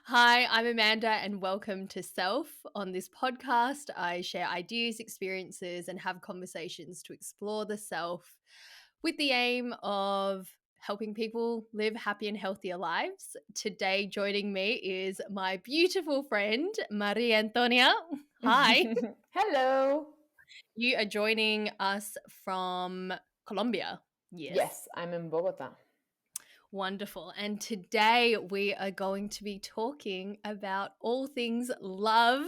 Hi, I'm Amanda, and welcome to Self. On this podcast, I share ideas, experiences, and have conversations to explore the self with the aim of helping people live happy and healthier lives. Today, joining me is my beautiful friend, Maria Antonia. Hi. Hello. You are joining us from Colombia. Yes. Yes, I'm in Bogota. Wonderful. And today we are going to be talking about all things love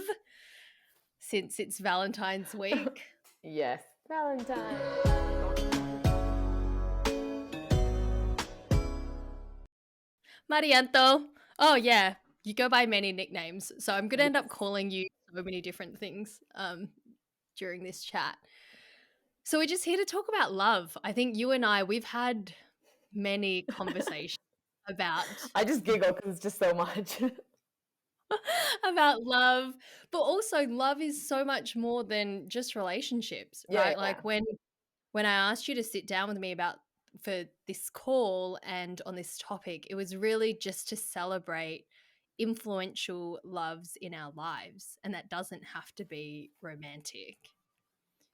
since it's Valentine's week. Yes, Valentine. Marianto. Oh, yeah. You go by many nicknames. So I'm going to end up calling you so many different things during this chat. So we're just here to talk about love. I think you and I, we've had many conversations about I just giggle because it's just so much. about love, but also love is so much more than just relationships, Yeah, right? yeah. Like when I asked you to sit down with me about for this call and on this topic, it was really just to celebrate influential loves in our lives, and that doesn't have to be romantic.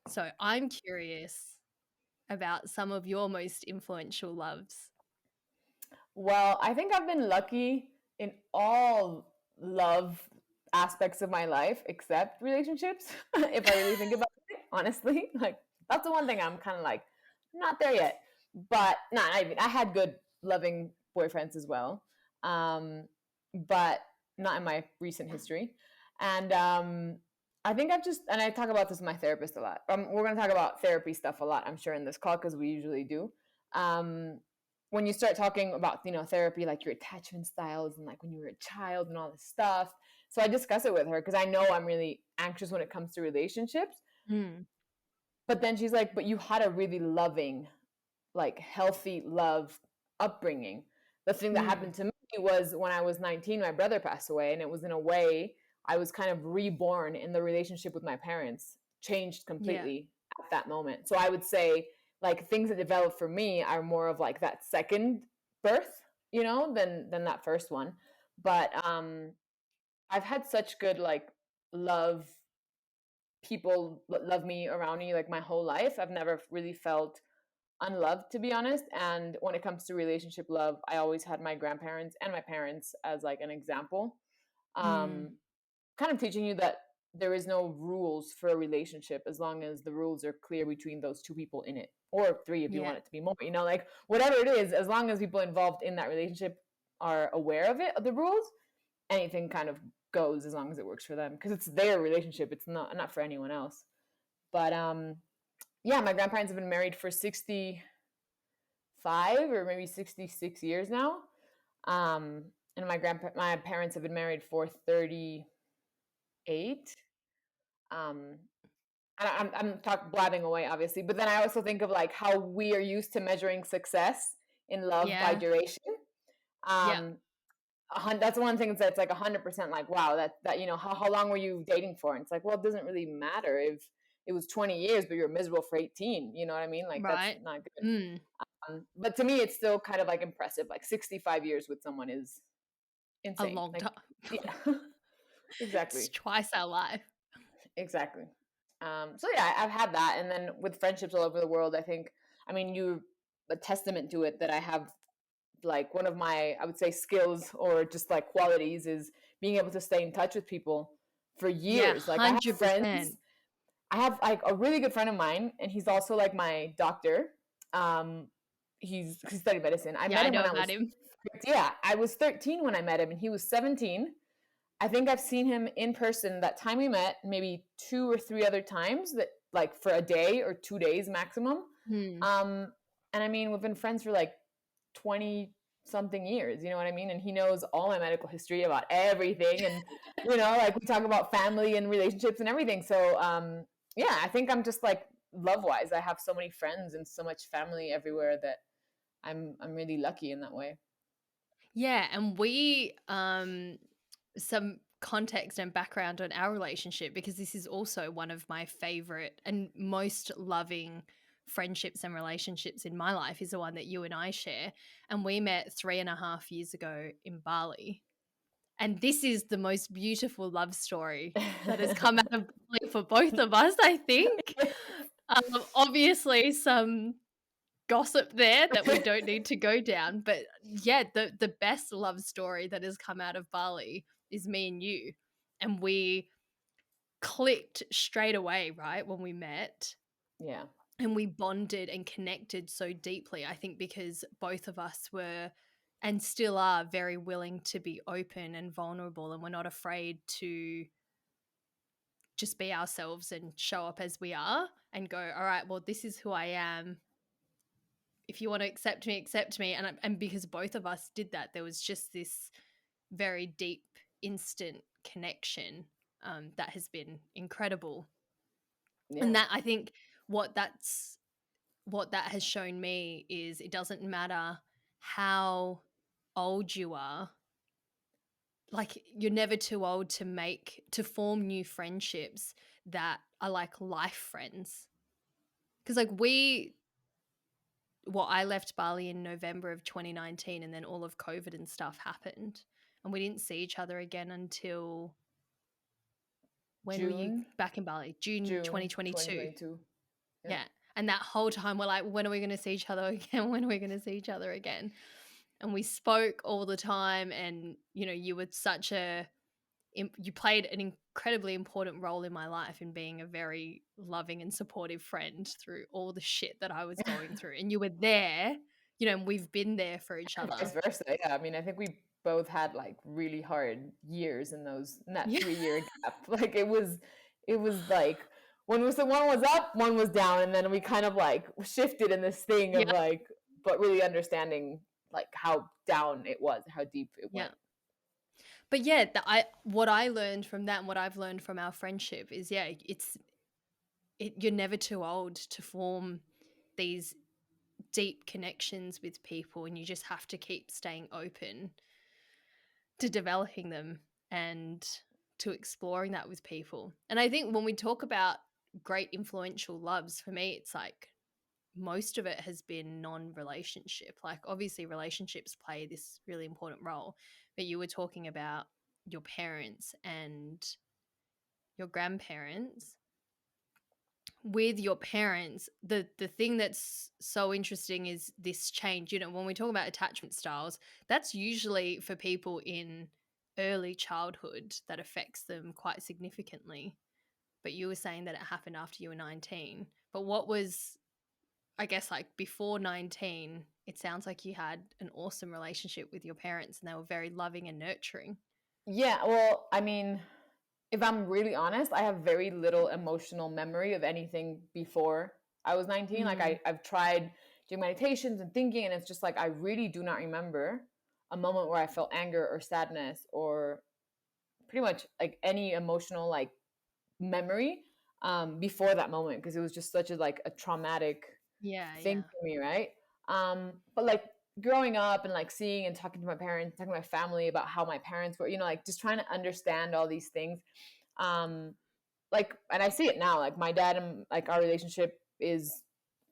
So I'm curious about some of your most influential loves. Well, I think I've been lucky in all love aspects of my life except relationships, if I really think about it, honestly. Like, that's the one thing I'm kind of like, not there yet. But, nah, I had good, loving boyfriends as well. Um, but not in my recent history. And I think and I talk about this with my therapist a lot. We're going to talk about therapy stuff a lot, I'm sure, in this call because we usually do. Um, when you start talking about therapy, like your attachment styles and like when you were a child and all this stuff, so I discuss it with her because I know I'm really anxious when it comes to relationships. Mm, But then she's like, but you had a really loving, like healthy love upbringing. The thing that mm, happened to me was when I was 19, my brother passed away, and it was in a way I was kind of reborn in the relationship with my parents, changed yeah. completely at that moment. So I would say like things that developed for me are more of like that second birth, than that first one. But I've had such good like love people love me around me like my whole life. I've never really felt unloved, to be honest. And when it comes to relationship love, I always had my grandparents and my parents as like an example, Mm, um kind of teaching you that there is no rules for a relationship as long as the rules are clear between those two people in it, or three if you yeah. want it to be more, like whatever it is, as long as people involved in that relationship are aware of it, of the rules, anything kind of goes as long as it works for them because it's their relationship, it's not for anyone else. But yeah, my grandparents have been married for 65 or maybe 66 years now. And my parents have been married for 38. Um, I'm blabbing away, obviously, but then I also think of like how we are used to measuring success in love by Yeah. duration. Yeah. Um, that's one thing that's like 100% like, wow, that how long were you dating for? And it's like, well, it doesn't really matter if it was 20 years, but you're miserable for 18. You know what I mean? Like that's Right. not good. Mm. But to me, it's still kind of like impressive. Like 65 years with someone is A insane. long Like, time. yeah, It's exactly, twice our life. exactly. So yeah, I've had that, and then with friendships all over the world, I think, I mean, you're a testament to it that I have like one of my, I would say, skills or just like qualities is being able to stay in touch with people for Yeah, years. Like I have friends, 100%. I have like a really good friend of mine, and he's also like my doctor. Um, he studied medicine. I Yeah, met I him know when I about was him. yeah, I was 13 when I met him, and he was 17. I think I've seen him in person that time we met, maybe two or three other times, that like for a day or 2 days maximum. Hmm. Um, and I mean, we've been friends for like 20 something years, you know what I mean? And he knows all my medical history about everything. And, like we talk about family and relationships and everything. So, yeah, I think I'm just like love wise, I have so many friends and so much family everywhere that I'm really lucky in that way. Yeah, and we some context and background on our relationship because this is also one of my favorite and most loving friendships and relationships in my life is the one that you and I share. And we met 3.5 years ago in Bali. And this is the most beautiful love story that has come out of Bali for both of us, I think. Obviously, some gossip there that we don't need to go down. But yeah, the best love story that has come out of Bali is me and you. And we clicked straight away, right, when we met. Yeah. And we bonded and connected so deeply, I think, because both of us were and still are very willing to be open and vulnerable, and we're not afraid to just be ourselves and show up as we are and go, all right, well, this is who I am. If you want to accept me, accept me. And because both of us did that, there was just this very deep, instant connection that has been incredible. Yeah. And that, I think, what that has shown me is it doesn't matter how old you are. Like, you're never too old to form new friendships that are like life friends. Because like I left Bali in November of 2019, and then all of COVID and stuff happened, and we didn't see each other again until when were you June back in Bali? June 2022. 2022. Yeah. And that whole time we're like, when are we going to see each other again? When are we going to see each other again? And we spoke all the time, and you were you played an incredibly important role in my life in being a very loving and supportive friend through all the shit that I was going through. And you were there, and we've been there for each And other. vice versa. Yeah. I mean, I think we both had like really hard years in that Yeah. 3-year gap. Like it was like one was up, one was down, and then we kind of like shifted in this thing of Yeah. like, but really understanding like how down it was, how deep it Yeah. went. But yeah, what I learned from that and what I've learned from our friendship is, yeah, you're never too old to form these deep connections with people, and you just have to keep staying open to developing them and to exploring that with people. And I think when we talk about great influential loves, for me, it's like most of it has been non-relationship. Like, obviously relationships play this really important role, but you were talking about your parents and your grandparents. With your parents, the thing that's so interesting is this change. When we talk about attachment styles, that's usually for people in early childhood that affects them quite significantly. But you were saying that it happened after you were 19. But what was, I guess, like before 19, it sounds like you had an awesome relationship with your parents and they were very loving and nurturing. Yeah, well, I mean, if I'm really honest, I have very little emotional memory of anything before I was 19. Like Mm. I've tried doing meditations and thinking, and it's just like I really do not remember a moment where I felt anger or sadness or pretty much like any emotional like memory before that moment, because it was just such a like a traumatic Yeah, thing yeah. for me, right? But like growing up and like seeing and talking to my parents, talking to my family about how my parents were, like just trying to understand all these things. Um, like, and I see it now, like my dad and like our relationship is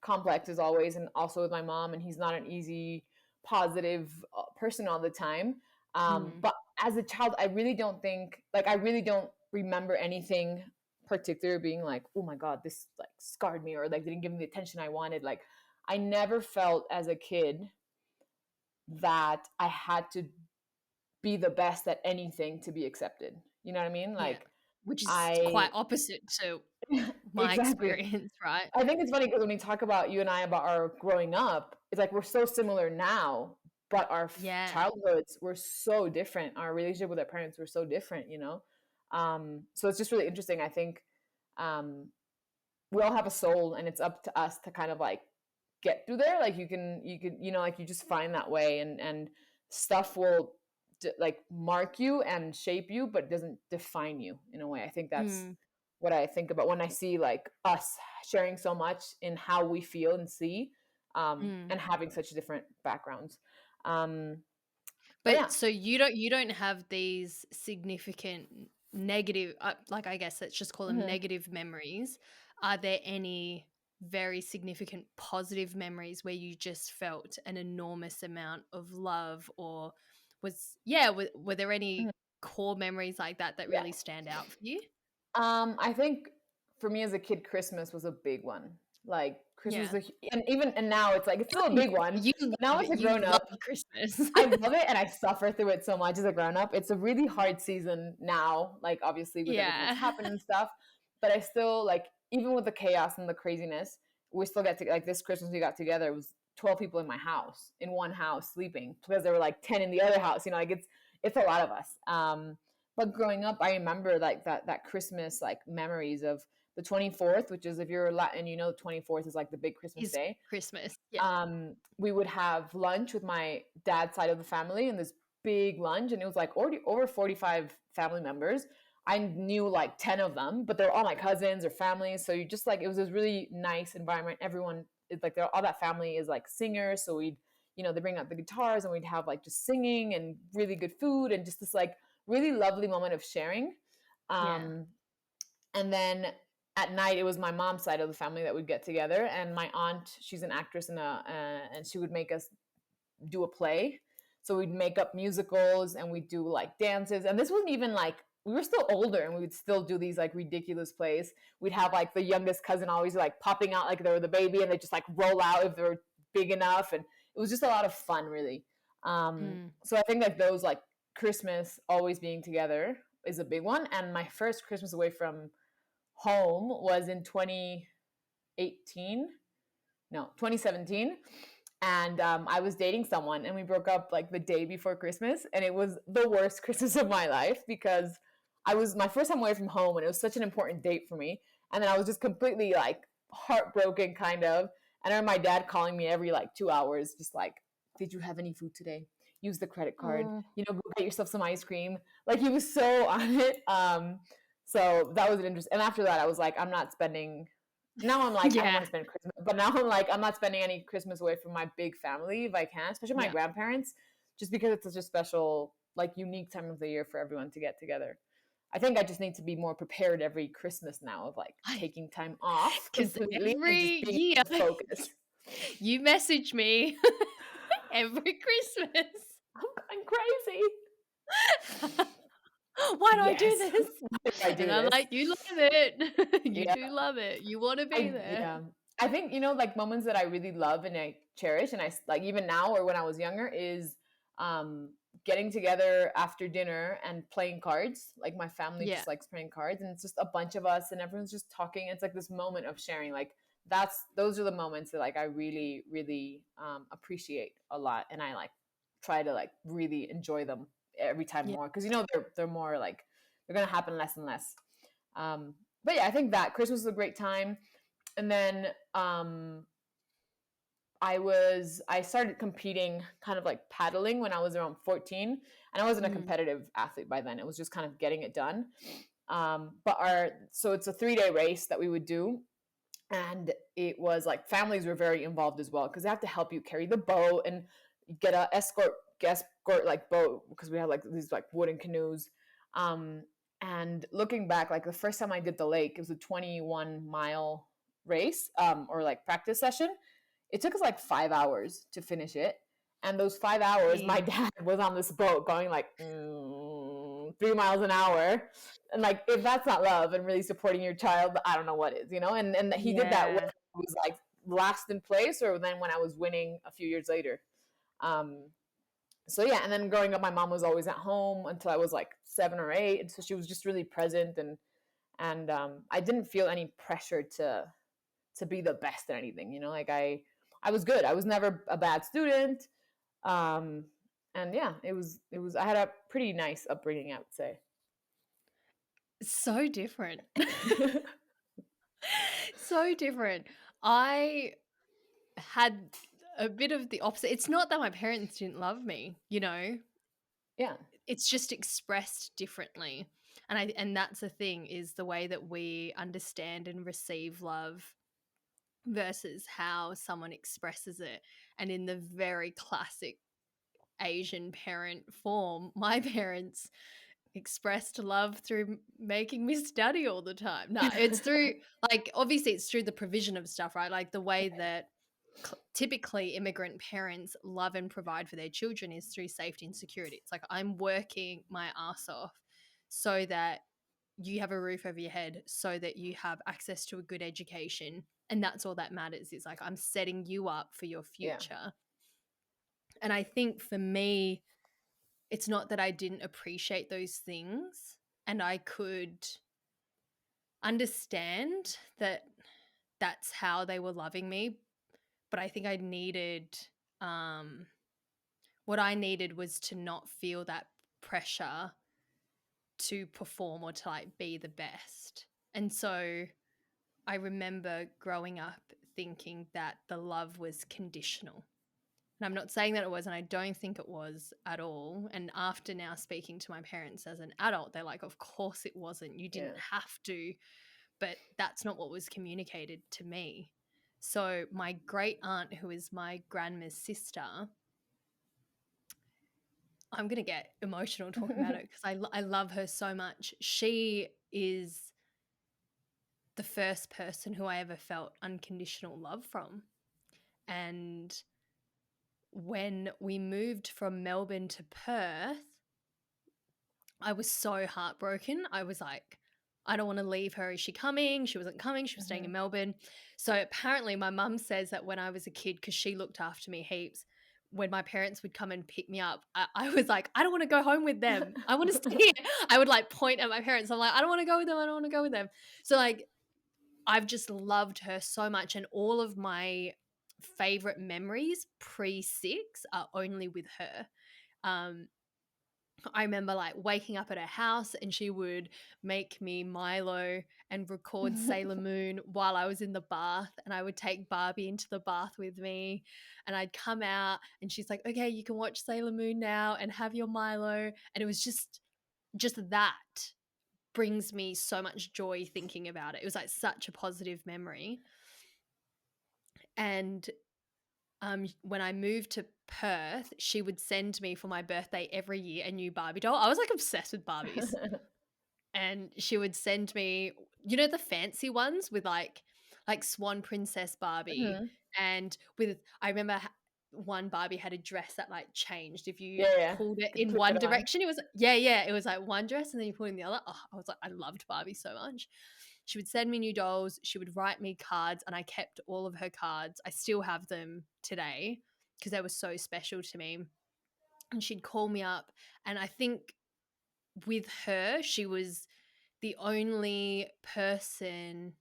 complex as always, and also with my mom, and he's not an easy, positive person all the time. Mm. But as a child, I really don't think, like, I really don't remember anything particular being like, oh my God, this like scarred me or like didn't give me the attention I wanted. Like, I never felt as a kid that I had to be the best at anything to be accepted. You know what I mean? Yeah. Like, Which is I quite opposite to my exactly. experience, right? I think it's funny because when we talk about you and I about our growing up, it's like we're so similar now, but our Yeah. childhoods were so different. Our relationship with our parents were so different. So it's just really interesting. I think um, we all have a soul, and it's up to us to kind of like get through there. Like you can like you just find that way, and stuff will like mark you and shape you, but it doesn't define you in a way. I think that's Mm. what I think about when I see like us sharing so much in how we feel and see, Mm. and having such different backgrounds. Um, but yeah. But so you don't have these significant negative, like, I guess let's just call them Mhm. negative memories. Are there any very significant positive memories where you just felt an enormous amount of love, or were there any Mhm. core memories like that that really Yes. stand out for you? I think for me as a kid, Christmas was a big one. Like Christmas, Yeah. and now it's like it's still a big one. You But now love as it. a You grown love up, Christmas. I love it and I suffer through it so much as a grown up. It's a really hard season now, like obviously with everything that's Yeah. happened and stuff. But I still like, even with the chaos and the craziness, we still get to, like, this Christmas we got together. It was 12 people in my house, in one house sleeping, because there were like 10 in the other house. You know, like it's a lot of us. But growing up, I remember like that Christmas like memories of the 24th, which is, if you're Latin, you know, the 24th is like the big Christmas Is day. Christmas. Yeah. We would have lunch with my dad's side of the family, and this big lunch, and it was like already over 45 family members. I knew like 10 of them, but they're all my cousins or families. So you just like, it was this really nice environment. Everyone is like, all that family is like singers. So we'd, you know, they bring out the guitars and we'd have like just singing and really good food and just this like really lovely moment of sharing. Yeah. Um, and then at night, it was my mom's side of the family that would get together, and my aunt, she's an actress, and she would make us do a play. So we'd make up musicals and we'd do like dances. And this wasn't even like, we were still older and we would still do these like ridiculous plays. We'd have like the youngest cousin always like popping out like they were the baby, and they just like roll out if they were big enough. And it was just a lot of fun, really. Mm. So I think like those like Christmas always being together is a big one. And my first Christmas away from home was in 2018, no, 2017. And I was dating someone, and we broke up like the day before Christmas, and it was the worst Christmas of my life, because I was my first time away from home, and it was such an important date for me. And then I was just completely like heartbroken, kind of. And I remember my dad calling me every like 2 hours, just like, "Did you have any food today? Use the credit card. Oh. You know, go get yourself some ice cream." Like, he was so on it. So that was an interest. And after that, I was like, I'm not spending. Now I'm like, I don't Yeah. want to spend Christmas, but now I'm like, I'm not spending any Christmas away from my big family if I can, especially my Yeah. grandparents, just because it's such a special, like, unique time of the year for everyone to get together. I think I just need to be more prepared every Christmas now, of like taking time off Because completely and just every being year focused. you message me every Christmas. I'm going crazy. Why do I do Yes. this? Why do I do And I'm this? like, you love it. You Yeah. do love it. You want to be there. Yeah. I think, you know, like moments that I really love and I cherish, and I like even now or when I was younger, is um getting together after dinner and playing cards. Like, my family Yeah. just likes playing cards, and it's just a bunch of us and everyone's just talking. It's like this moment of sharing. Like, those are the moments that like I really really appreciate a lot, and I like try to like really enjoy them every time Yeah. more, because you know they're more like, they're going to happen less and less. But yeah, I think that Christmas is a great time. And then I started competing, kind of like paddling, when I was around 14, and I wasn't a Mm. competitive athlete by then. It was just kind of getting it done. But our so it's a 3-day race that we would do, and it was like families were very involved as well, because they have to help you carry the boat and get a escort like boat, because we had like these like wooden canoes. Um, and looking back, like the first time I did the lake, it was a 21-mile race, or like practice session. It took us like 5 hours to finish it. And those 5 hours, my Jeez. dad was on this boat going like 3 miles an hour. And like, if that's not love and really supporting your child, I don't know what is, you know? And he did that when Yeah. he was like last in place, or then when I was winning a few years later. Um, so yeah, and then growing up, my mom was always at home until I was like 7 or 8. And so she was just really present, and I didn't feel any pressure to be the best at anything, you know? Like, I was good. I was never a bad student. Um, and yeah, it was I had a pretty nice upbringing, I would say. So different. So different. I had a bit of the opposite. It's not that my parents didn't love me, you know, Yeah. it's just expressed differently. And that's the thing, is the way that we understand and receive love versus how someone expresses it. And in the very classic Asian parent form, my parents expressed love through making me study all the time. No, it's through, like, obviously it's through the provision of stuff, right? Like the way that typically immigrant parents love and provide for their children is through safety and security. It's like, I'm working my ass off so that you have a roof over your head, so that you have access to a good education, and that's all that matters. Is like, I'm setting you up for your Yeah. future. And I think for me, it's not that I didn't appreciate those things, and I could understand that that's how they were loving me, but I think I needed what I needed was to not feel that pressure to perform or to like be the best. And so I remember growing up thinking that the love was conditional. And I'm not saying that it was, and I don't think it was at all. And after now speaking to my parents as an adult, they're like, of course it wasn't. You didn't have to, but that's not what was communicated to me. So my great aunt, who is my grandma's sister, I'm going to get emotional talking about it because I love her so much. She is the first person who I ever felt unconditional love from. And when we moved from Melbourne to Perth, I was so heartbroken. I was like, I don't want to leave her. Is she coming? She wasn't coming. She was staying in Melbourne. So apparently my mum says that when I was a kid, because she looked after me heaps, when my parents would come and pick me up, I was like, I don't want to go home with them. I want to stay here. I would like point at my parents. I'm like, I don't want to go with them. I don't want to go with them. So like, I've just loved her so much. And all of my favorite memories pre-6 are only with her. I remember like waking up at her house and she would make me Milo and record Sailor Moon while I was in the bath, and I would take Barbie into the bath with me, and I'd come out and she's like, okay, you can watch Sailor Moon now and have your Milo. And it was just that brings me so much joy thinking about it. It was like such a positive memory. And when I moved to Perth, she would send me for my birthday every year a new Barbie doll. I was like obsessed with Barbies. And she would send me, you know, the fancy ones with like Swan Princess Barbie. And with, I remember one Barbie had a dress that like changed. If you Yeah. pulled it You in clip one it on. direction, it was, it was like one dress, and then you pull it in the other. Oh, I was like, I loved Barbie so much. She would send me new dolls. She would write me cards, and I kept all of her cards. I still have them today because they were so special to me. And she'd call me up, and I think with her, she was the only person,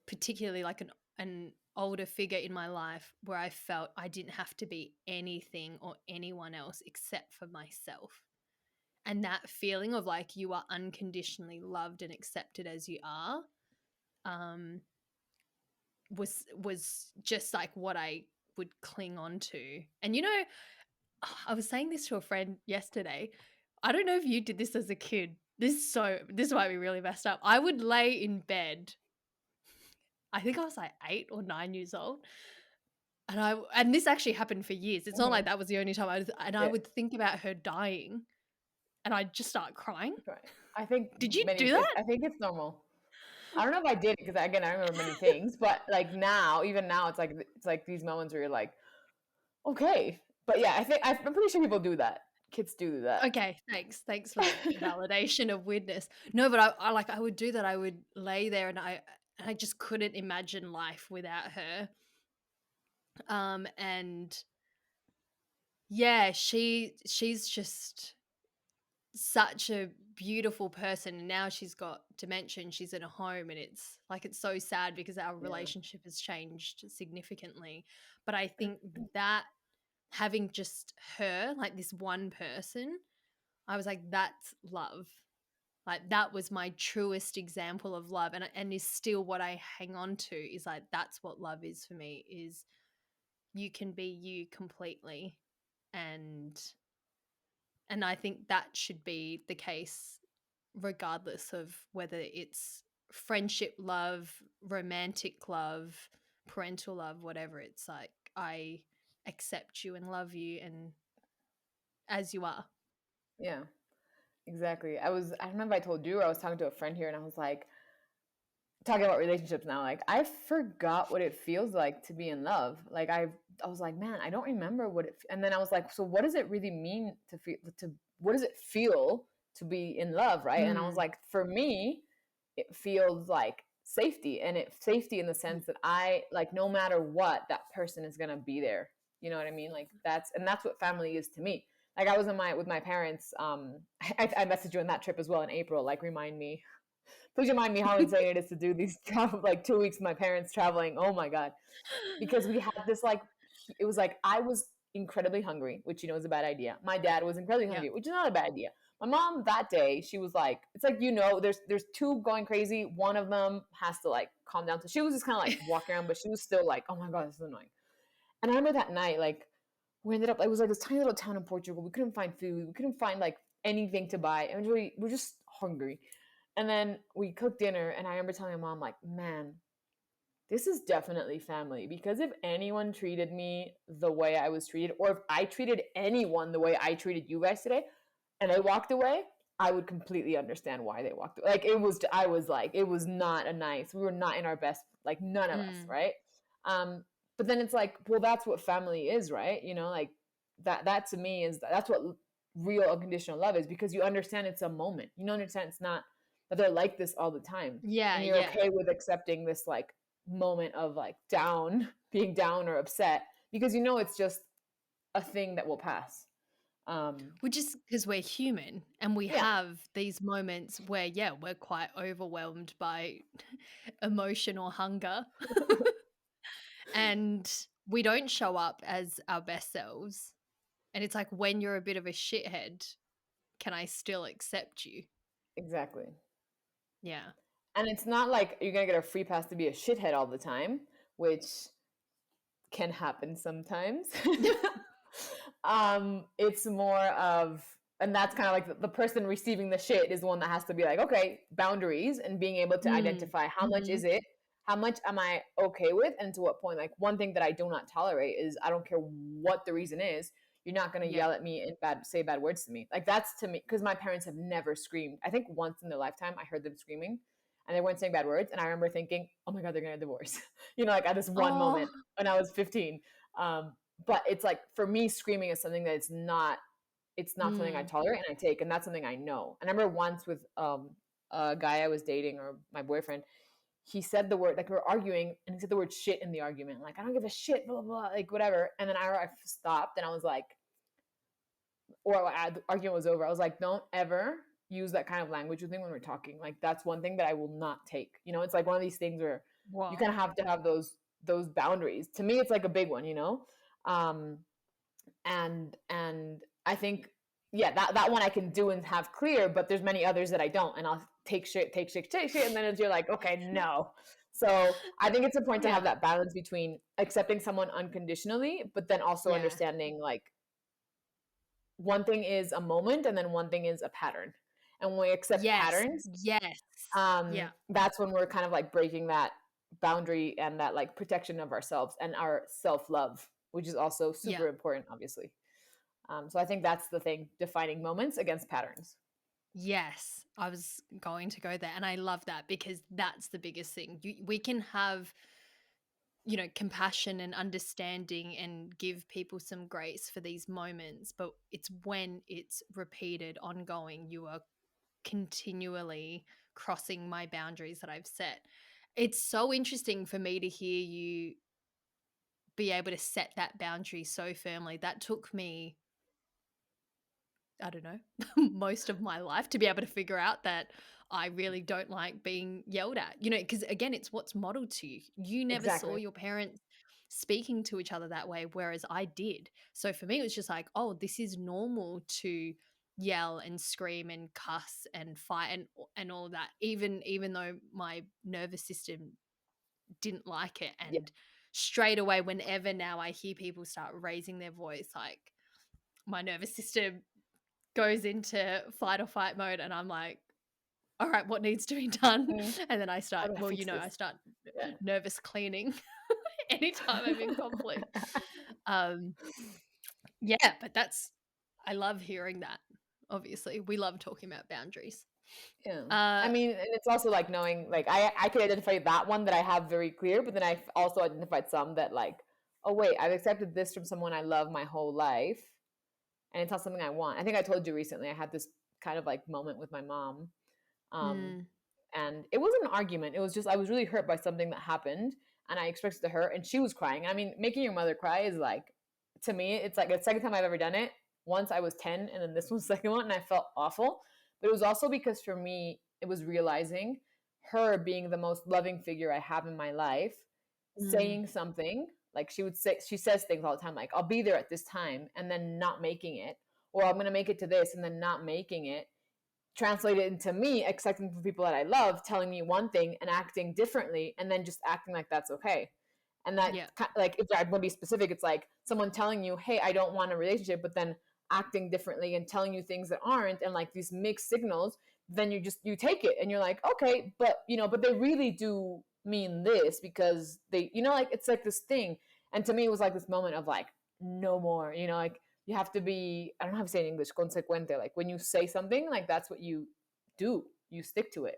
particularly like an older figure in my life, where I felt I didn't have to be anything or anyone else except for myself. And that feeling of like you are unconditionally loved and accepted as you are, was just like what I would cling on to. And you know, I was saying this to a friend yesterday. I don't know if you did this as a kid. This might be really messed up. I would lay in bed. I think I was like 8 or 9 years old. And this actually happened for years. It's not like that was the only time I would think about her dying, and I'd just start crying. Right. I think Did you do that? I think it's normal. I don't know if I did because again I remember many things, but like now, even now, it's like these moments where you're like, okay, but yeah, I'm pretty sure people do that. Kids do that. Okay, thanks for the validation of weirdness. No, but I would do that. I would lay there, and I just couldn't imagine life without her. And yeah, she's just such a beautiful person, and now she's got dementia and she's in a home, and it's so sad because our relationship has changed significantly. But I think that having just her, like this one person, I was like, that's love. Like that was my truest example of love, and is still what I hang on to, is like that's what love is for me, is you can be you completely. And I think that should be the case regardless of whether it's friendship love, romantic love, parental love, whatever. It's like, I accept you and love you and as you are. Yeah, exactly. I don't know if I told you, or I was talking to a friend here, and I was like, talking about relationships now, like I forgot what it feels like to be in love. Like I was like, man, I don't remember what it. And then I was like, so what does it really mean to feel? To what does it feel to be in love, right? And I was Mm. like, for me, it feels like safety, and it safety in the Mm. sense that I like no matter what, that person is gonna be there. You know what I mean? Like that's what family is to me. Like I was in my with my parents. I messaged you on that trip as well in April. Like remind me, please remind me how insane it is to do these travel like 2 weeks with my parents traveling. Oh my god, because we had this like it was like I was incredibly hungry, which is a bad idea. My dad was incredibly Yeah. hungry, which is not a bad idea. My mom that day, she was like, it's like there's two going crazy. One of them has to like calm down. So she was just kind of like walking around, but she was still like, oh my god, this is annoying. And I remember that night, like we ended up, it was like this tiny little town in Portugal. We couldn't find food. We couldn't find like anything to buy, and we were just hungry. And then we cooked dinner, and I remember telling my mom, like, man, this is definitely family, because if anyone treated me the way I was treated, or if I treated anyone the way I treated you guys today, and they walked away, I would completely understand why they walked away. Like I was like, it was not a nice. We were not in our best. Like none of us, Mm. right? Um, but then it's like, well, that's what family is, right? Like that to me that's what real unconditional love is, because you understand it's a moment. You understand it's not that they're like this all the time, Yeah, and you're yeah. okay with accepting this like moment of like down, being down or upset, because it's just a thing that will pass. Well, just because we're human and we Yeah, have these moments where, yeah, we're quite overwhelmed by emotional hunger and we don't show up as our best selves. And it's like, when you're a bit of a shithead, can I still accept you? exactly. Yeah. And it's not like you're gonna get a free pass to be a shithead all the time, which can happen sometimes. It's more of, and that's kind of like the person receiving the shit is the one that has to be like, okay, boundaries, and being able to Mm. identify how much Mhm. is it, how much am I okay with, and to what point. Like one thing that I do not tolerate is, I don't care what the reason is, you're not going to Yeah. yell at me and say bad words to me. Like that's to me, because my parents have never screamed. I think once in their lifetime I heard them screaming, and they weren't saying bad words, and I remember thinking, oh my god, they're gonna divorce. Like at this one Oh, moment when I was 15. But it's like, for me, screaming is something that it's not something I mm. tolerate and I take, and that's something I know. And I remember once with a guy I was dating, or my boyfriend, he said the word, like we were arguing, and he said the word shit in the argument, like I don't give a shit, blah blah blah, like whatever. And then I stopped, and I was like, or the argument was over, I was like, don't ever use that kind of language with me when we're talking. Like that's one thing that I will not take. It's like one of these things where you kind Wow. of have to have those boundaries. To me, it's like a big one. Um, and I think, yeah, that one I can do and have clear, but there's many others that I don't, and I'll take shit, and then you're like, okay, no. So I think it's important to have Yeah. that balance between accepting someone unconditionally, but then also Yeah. understanding, like, one thing is a moment, and then one thing is a pattern. And when we accept Yes. patterns, Yes. Yeah. that's when we're kind of like breaking that boundary and that like protection of ourselves and our self-love, which is also Yeah. super important, obviously. So I think that's the thing, defining moments against patterns. Yes, I was going to go there, and I love that because that's the biggest thing. We can have, compassion and understanding and give people some grace for these moments, but it's when it's repeated, ongoing, you are continually crossing my boundaries that I've set. It's so interesting for me to hear you be able to set that boundary so firmly. That took me, I don't know, most of my life to be able to figure out that I really don't like being yelled at, because again, it's what's modeled to you. You never saw Exactly. your parents speaking to each other that way, whereas I did. So for me, it was just like, oh, this is normal to yell and scream and cuss and fight and all that, even though my nervous system didn't like it. Yeah. And straight away, whenever now I hear people start raising their voice, like my nervous system goes into fight or fight mode, and I'm like, all right, what needs to be done? And then I How start, do I well, fix I this? start Yeah. nervous cleaning anytime I'm in conflict. Um, yeah, but I love hearing that. Obviously, we love talking about boundaries. Yeah. I Uh, mean, and it's also like knowing, like, I could identify that one that I have very clear, but then I've also identified some that, like, oh wait, I've accepted this from someone I love my whole life, and it's not something I want. I think I told you recently I had this kind of like moment with my mom, um, mm, and it wasn't an argument. It was just I was really hurt by something that happened, and I expressed it to her, and she was crying. I mean, making your mother cry is like, to me, it's like the second time I've ever done it. Once I was 10, and then this was the second one, and I felt awful. But it was also because for me, it was realizing her being the most loving figure I have in my life, mm, saying something like she says things all the time like I'll be there at this time and then not making it, or I'm going to make it to this and then not making it, translated into me accepting for people that I love telling me one thing and acting differently and then just acting like that's okay. And that yeah, like if I'm going to be specific, it's like someone telling you, "Hey, I don't want a relationship," but then acting differently and telling you things that aren't, and like these mixed signals, then you take it and you're like, "Okay, but but they really do mean this because they like it's like this thing." And to me it was like this moment of like no more, like you have to be, I don't know how to say in English, consecuente. Like when you say something, like that's what you do. You stick to it.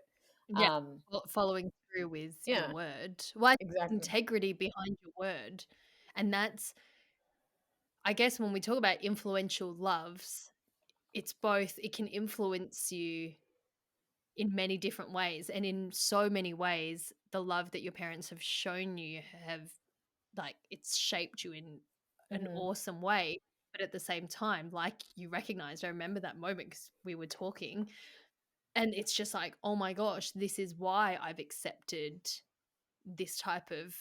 yeah. Um, Following through with your yeah, word. Well, exactly. integrity behind your word. And that's, I guess, when we talk about influential loves, it's both, it can influence you in many different ways. And in so many ways, the love that your parents have shown you have, like, it's shaped you in an Hmm. awesome way. But at the same time, like you recognized, I remember that moment because we were talking, and it's just like, oh my gosh, this is why I've accepted this type of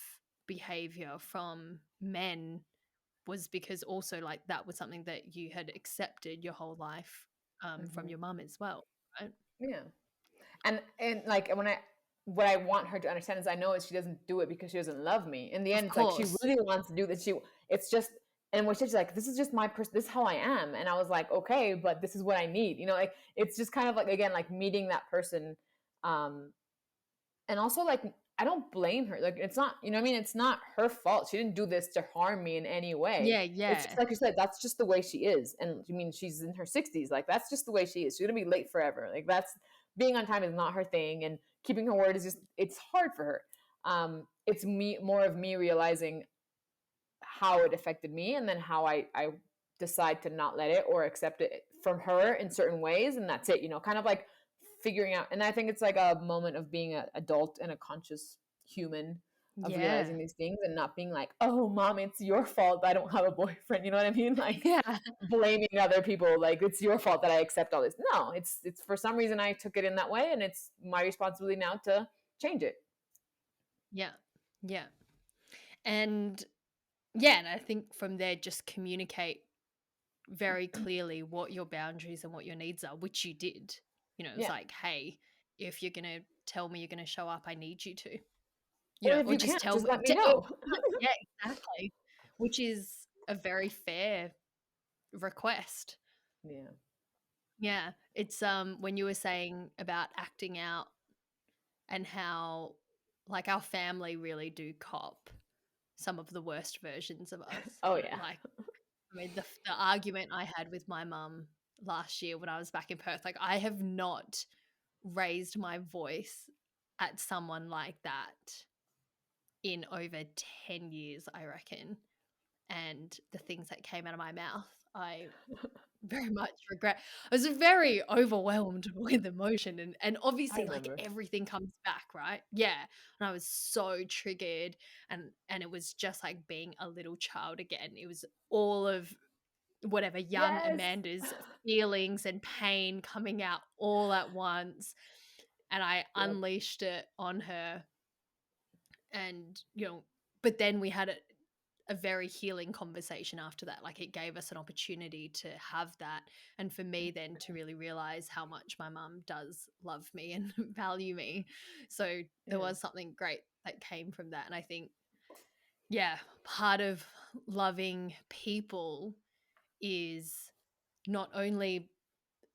behavior from men, was because also like that was something that you had accepted your whole life, from Hmm. your mum as well, right? Yeah. And like when I what I want her to understand is I know she doesn't do it because she doesn't love me. In the Of end, it's like she course. really wants to do that. It's just, and when she's like, this is just my person, this is how I am. And I was like, okay, but this is what I need. Like it's just kind of like, again, like meeting that person. Um, and also like I don't blame her. Like it's not, what I mean, it's not her fault. She didn't do this to harm me in any way. Yeah, It's just yeah, like you said, that's just the way she is. And I mean, she's in her 60s. Like that's just the way she is. She's gonna be late forever. Like that's being on time is not her thing, and keeping her word is just it's hard for her. It's me more of me realizing how it affected me and then how I decide to not let it or accept it from her in certain ways, and that's it, kind of like figuring out. And I think it's like a moment of being an adult and a conscious human, of realizing yeah, these things and not being like, oh mom, it's your fault I don't have a boyfriend, you know what I mean, like yeah, blaming other people like it's your fault that I accept all this. No, it's for some reason I took it in that way, and it's my responsibility now to change it. yeah, yeah. And yeah, and I think from there, just communicate very clearly what your boundaries and what your needs are, which you did. It's Yeah. like, hey, if you're gonna tell me you're gonna show up, I need you to. Or if Or you just can't, tell just me. let me know. Yeah, exactly. Which is a very fair request. Yeah. Yeah, it's when you were saying about acting out and how, like, our family really do cop some of the worst versions of us. Oh yeah. Like, I mean, the argument I had with my mum last year when I was back in Perth, like, I have not raised my voice at someone like that in over 10 years, I reckon. And the things that came out of my mouth, I very much regret. I was very overwhelmed with emotion, and I obviously, like, remember. everything comes back, right? Yeah, and I was so triggered, and it was just like being a little child again. It was all of whatever young Yes. Amanda's feelings and pain coming out all at once, and I Yep. unleashed it on her. And but then we had a very healing conversation after that. Like, it gave us an opportunity to have that, and for me then to really realize how much my mum does love me and value me. So there Yeah. was something great that came from that. And I think, yeah, part of loving people is not only,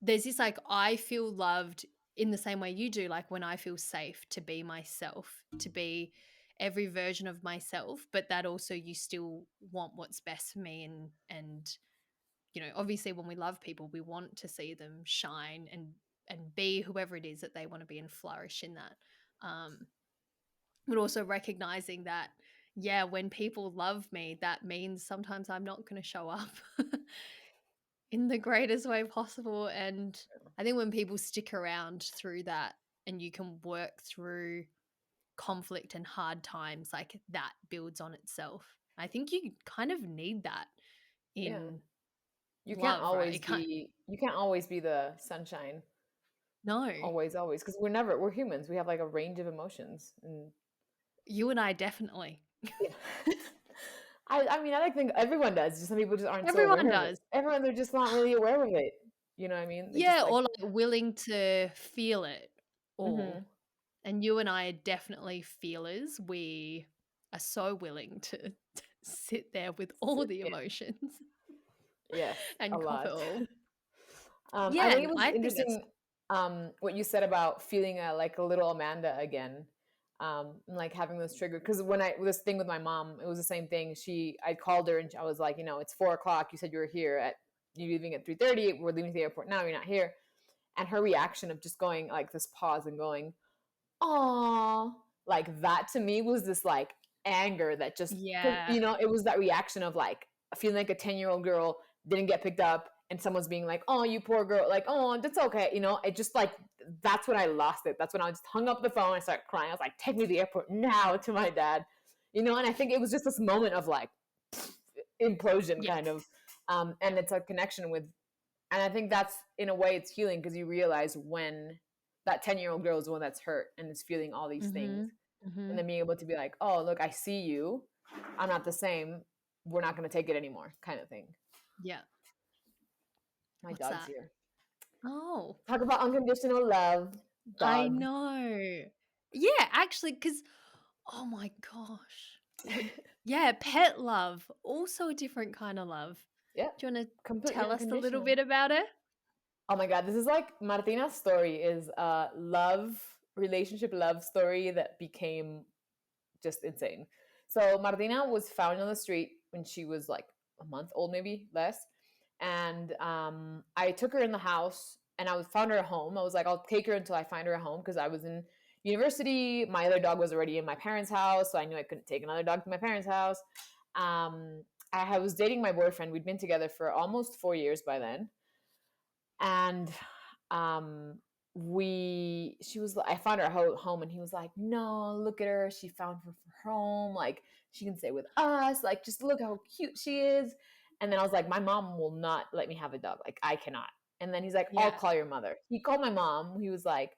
there's this, like, I feel loved in the same way you do, like when I feel safe to be myself, to be every version of myself, but that also you still want what's best for me. And obviously when we love people, we want to see them shine and and be whoever it is that they want to be and flourish in that. But also recognizing that, yeah, when people love me, that means sometimes I'm not going to show up in the greatest way possible. And I think when people stick around through that and you can work through conflict and hard times, like that builds on itself. I think you kind of need that Yeah. in You can't love, right? always be the sunshine No, always because we're humans. We have like a range of emotions and you and I definitely. yeah. I mean, I like think everyone does. Just some people just aren't so Everyone aware of it. does. Everyone, they're just not really aware of it. You know what I mean? They just Yeah, like, or like willing to feel it all. hmm And you and I are definitely feelers. We are so willing to sit there with all the yeah, emotions yes, a and cop it lot. all. I Yeah, think it and was I think that's interesting what you said about feeling like a little Amanda again, and like having this trigger. Because when I this thing with my mom, it was the same thing. I called her and I was like, it's 4 o'clock. You said you were here at you leaving at 3:30. We're leaving to the airport now. You're not here. And her reaction of just going like this pause and going, "Aw," like that to me was this like anger that just because yeah. it was that reaction of like feeling like a 10-year-old girl didn't get picked up and someone's being like, "Oh, you poor girl," like, "Oh, that's okay," it just like that's when I lost it. That's when I just hung up the phone and started crying. I was like, "Take me to the airport now," to my dad, and I think it was just this moment of like implosion Yes. kind of, and it's a connection with, and I think that's in a way it's healing because you realize when that 10-year-old girl is the one that's hurt and is feeling all these things, Mhm. and Mhm. then being able to be like, "Oh, look, I see you. I'm not the same. We're not going to take it anymore," kind of thing. Yeah. My What's dog's that? here. Oh, Talk about unconditional love. I Dogs. know. Yeah, actually, because oh my gosh. Yeah, pet love, also a different kind of love. Yeah, Do you want to completely tell us a little unconditional. bit about it? Oh my God, this is like Martina's story is a relationship love story that became just insane. So Martina was found on the street when she was like a month old, maybe less. And I took her in the house and found her a home. I was like, I'll take her until I find her a home because I was in university. My other dog was already in my parents' house, so I knew I couldn't take another dog to my parents' house. I was dating my boyfriend. We'd been together for almost 4 years by then, and um she was I found her home and he was like, no, look at her, she found her home, like she can stay with us, like just look how cute she is. And then I was like, my mom will not let me have a dog, like I cannot. And then he's like, I'll Yeah. call your mother. He called my mom. He was like,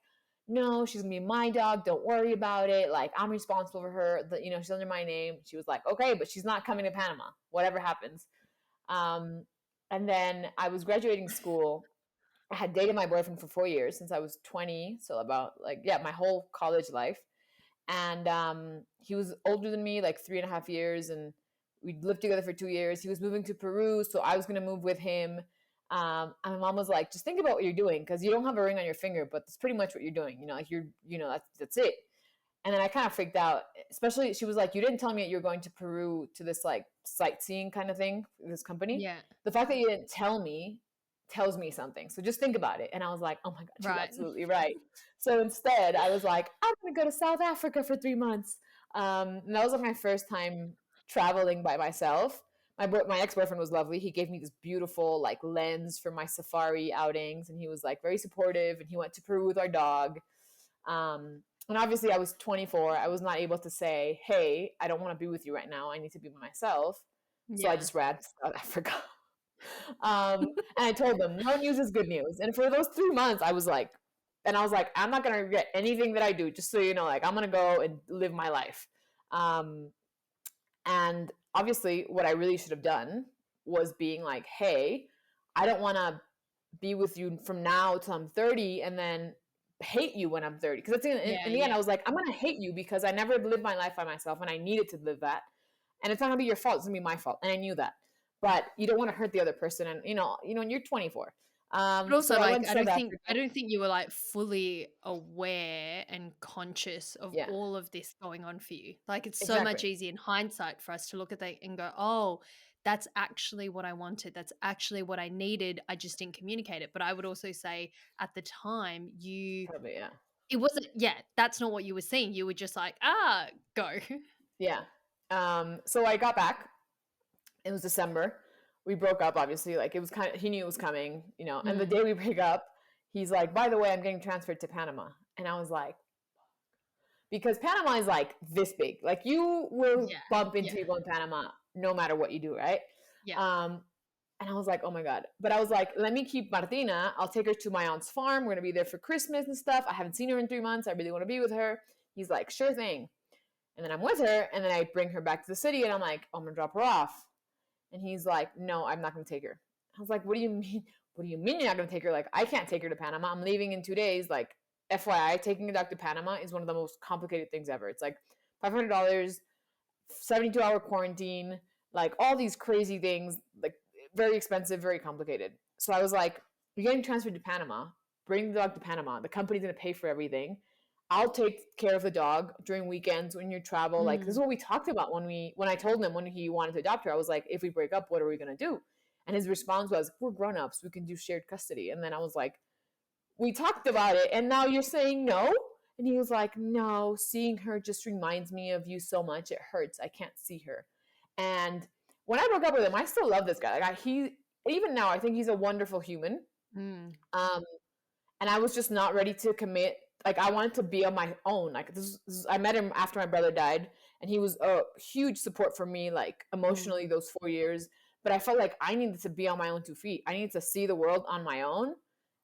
no, she's gonna be my dog, don't worry about it, like I'm responsible for her, she's under my name. She was like, okay, but she's not coming to Panama whatever happens. um and then I was graduating school. I had dated my boyfriend for 4 years since I was 20, so about like yeah, my whole college life. And he was older than me, like 3.5 years, and we lived together for 2 years. He was moving to Peru, so I was gonna move with him. And my mom was like, "Just think about what you're doing, because you don't have a ring on your finger, but that's pretty much what you're doing. Like that's it." And then I kind of freaked out. Especially, she was like, "You didn't tell me that you're going to Peru to this like sightseeing kind of thing, this company. Yeah. The fact that you didn't tell me tells me something. So just think about it." And I was like, "Oh my God, she's Right. absolutely right." So instead, I was like, "I'm going to go to South Africa for 3 months." And that was like my first time traveling by myself. My ex boyfriend was lovely. He gave me this beautiful like lens for my safari outings, and he was like very supportive. And he went to Peru with our dog. And obviously, I was 24. I was not able to say, "Hey, I don't want to be with you right now. I need to be by myself." So I Yeah. just ran to South Africa. And I told them, no news is good news. And for those 3 months, I was like, I'm not gonna regret anything that I do. Just so you know, like I'm gonna go and live my life. Um, and obviously, what I really should have done was being like, hey, I don't want to be with you from now till I'm 30 and then hate you when I'm 30. Because Yeah. in the end, Yeah. I was like, I'm going to hate you because I never lived my life by myself and I needed to live that. And it's not going to be your fault. It's going to be my fault. And I knew that. But you don't want to hurt the other person. And, and you're 24. But also, So I like, went to South Africa. I don't think you were like fully aware and conscious of Yeah, all of this going on for you. Like, it's so much exactly. easier in hindsight for us to look at that and go, "Oh, that's actually what I wanted. That's actually what I needed. I just didn't communicate it. But I would also say at the time, Probably, yeah. it wasn't, that's not what you were seeing. You were just like, go. Yeah. So I got back. It was December. We broke up, obviously. Like, it was kind of, he knew it was coming, you know. And the Mm, day we break up, he's like, by the way, I'm getting transferred to Panama. And I was like, because Panama is like this big. Like, you will yeah. bump into Yeah. people in Panama no matter what you do, right? Yeah. Um, and I was like, oh my God. But I was like, let me keep Martina. I'll take her to my aunt's farm. We're going to be there for Christmas and stuff. I haven't seen her in 3 months. I really want to be with her. He's like, sure thing. And then I'm with her. And then I bring her back to the city. And I'm like, I'm going to drop her off. And he's like, no, I'm not going to take her. I was like, what do you mean? What do you mean you're not going to take her? Like, I can't take her to Panama. I'm leaving in 2 days. Like, FYI, taking a dog to Panama is one of the most complicated things ever. It's like $500, 72-hour quarantine, like all these crazy things, like very expensive, very complicated. So I was like, you're getting transferred to Panama. Bring the dog to Panama. The company's going to pay for everything. I'll take care of the dog during weekends when you travel. Like, this is what we talked about when I told him when he wanted to adopt her. I was like, if we break up, what are we going to do? And his response was, we're grown-ups. We can do shared custody. And then I was like, we talked about it, and now you're saying no? And he was like, no, seeing her just reminds me of you so much. It hurts. I can't see her. And when I broke up with him, I still love this guy. Like, even now, I think he's a wonderful human. Mm, And I was just not ready to commit. Like, I wanted to be on my own. Like, I met him after my brother died, and he was a huge support for me, like, emotionally, mm, those 4 years. But I felt like I needed to be on my own 2 feet. I needed to see the world on my own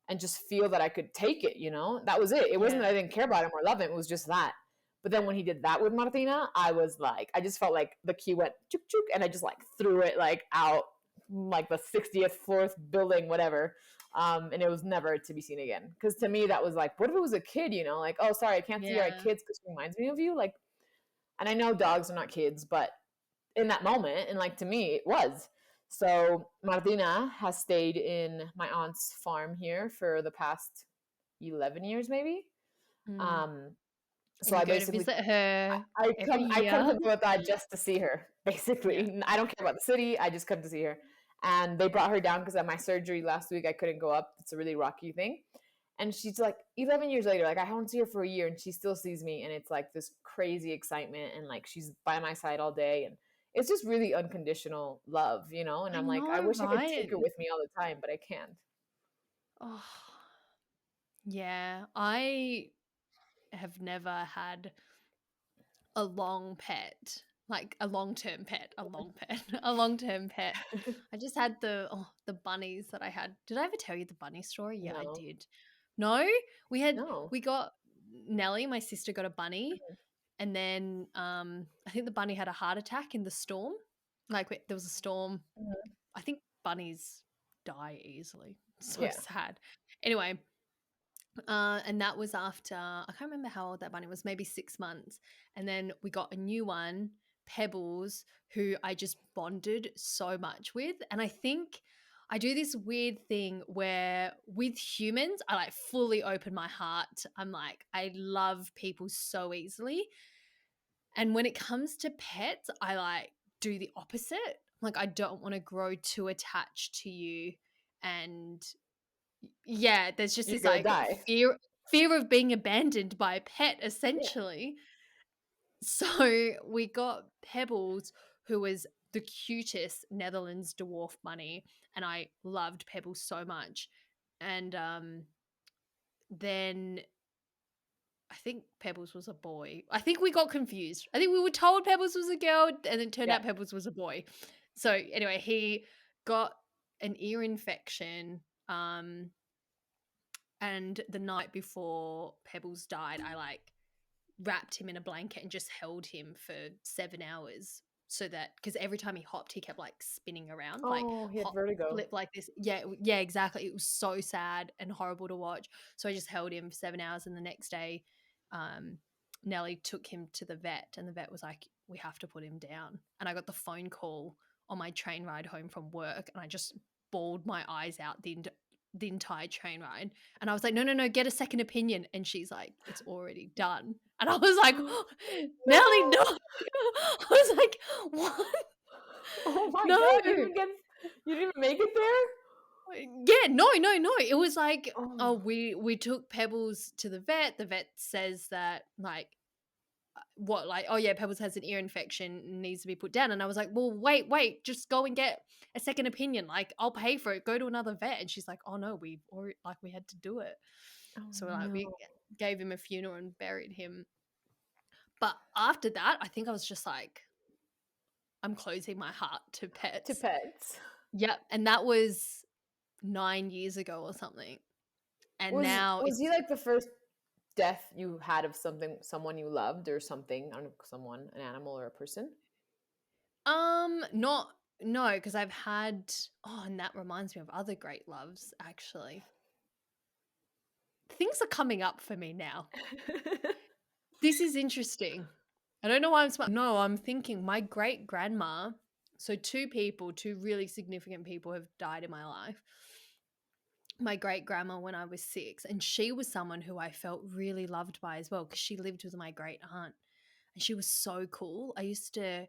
and just feel that I could take it, you know? That was it. It wasn't yeah. that I didn't care about him or love him. It was just that. But then when he did that with Martina, I was like, I just felt like the key went chook chook, and I just like threw it like out like the 60th floor building, whatever. And it was never to be seen again. Because to me, that was like, what if it was a kid, you know? Like, oh, sorry, I can't see our Yeah. kids because it reminds me of you. Like, and I know dogs are not kids, but in that moment, and like to me, it was. So Martina has stayed in my aunt's farm here for the past 11 years, maybe. Mm. Um, so And I you go to basically visit her every I come year. to Bogota just to see her, Yeah. basically. I don't care about the city. I just come to see her. And they brought her down because at my surgery last week, I couldn't go up. It's a really rocky thing. And she's like, 11 years later, like, I haven't seen her for a year, and she still sees me. And it's like this crazy excitement. And like, she's by my side all day. And it's just really unconditional love, you know? And I I'm like, I know, wish I could take right? her with me all the time, but I can't. Oh, yeah. I have never had a long pet, like a long-term pet, a long pet, a long-term pet. I just had the bunnies that I had. Did I ever tell you the bunny story? Yeah, I No, did. No, we had no. we got Nellie, my sister got a bunny, and then I think the bunny had a heart attack in the storm. Like there was a storm. Mhm. I think bunnies die easily. So Yeah. sad. Anyway, and that was after, I can't remember how old that bunny was, maybe 6 months. And then we got a new one, Pebbles, who I just bonded so much with. And I think I do this weird thing where with humans, I like fully open my heart. I'm like, I love people so easily. And when it comes to pets, I like do the opposite. Like, I don't want to grow too attached to you. And yeah, there's just You're this going to like die. fear of being abandoned by a pet, Yeah. essentially. So we got Pebbles, who was the cutest Netherlands dwarf bunny, and I loved Pebbles so much. And then I think Pebbles was a boy. I think we got confused. I think we were told Pebbles was a girl, and then it turned Yeah. out Pebbles was a boy. So anyway, he got an ear infection. And the night before Pebbles died, I like wrapped him in a blanket and just held him for 7 hours, so that because every time he hopped, he kept like spinning around, like Oh, he had hop, vertigo. flip like this. Yeah, yeah, exactly. It was so sad and horrible to watch. So I just held him for 7 hours, and the next day, um, Nellie took him to the vet, and the vet was like, "We have to put him down." And I got the phone call on my train ride home from work, and I just bawled my eyes out the entire train ride. And I was like, no, no, no, get a second opinion. And she's like, it's already done. And I was like, oh, Nelly, no. No. I was like, what? Oh my No. god, you didn't even make it there? Yeah, no. It was like, Oh, we took Pebbles to the vet. The vet says that, like, what, like, oh yeah, Pebbles has an ear infection, needs to be put down. And I was like, well, wait, just go and get a second opinion. Like, I'll pay for it. Go to another vet. And she's like, oh no, we already, like, we had to do it. oh So like no. we gave him a funeral and buried him. But after that, I think I was just like, I'm closing my heart to To pets. pets. Yep. And that was 9 years ago or something. And now Was he it's like the first death you had of someone you loved or something? I don't know, someone, an animal or a person? not no, because I've had, and that reminds me of other great loves, actually. Things are coming up for me now. This is interesting. I don't know why I'm smart. No, I'm thinking my great grandma. So two really significant people have died in my life. My great grandma when I was 6, and she was someone who I felt really loved by as well, because she lived with my great aunt, and she was so cool. I used to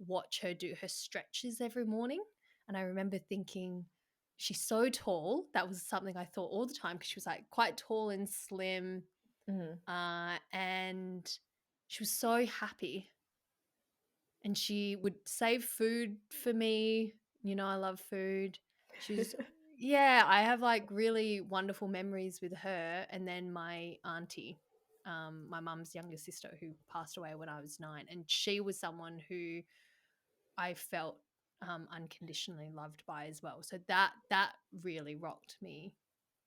watch her do her stretches every morning, and I remember thinking, she's so tall. That was something I thought all the time, because she was like quite tall and slim, Mhm. and she was so happy, and she would save food for me. I love food. She's Yeah, I have like really wonderful memories with her. And then my auntie, my mum's younger sister, who passed away when I was 9, and she was someone who I felt unconditionally loved by as well. So that really rocked me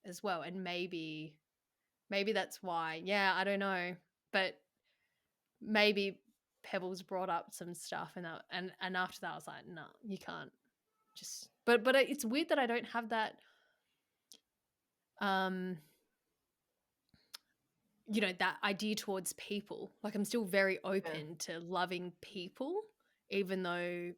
as well. And maybe that's why. Yeah, I don't know, but maybe Pebbles brought up some stuff, and after that I was like, no, you can't just. But it's weird that I don't have that. Um, that idea towards people. Like, I'm still very Yeah. open to loving people, even though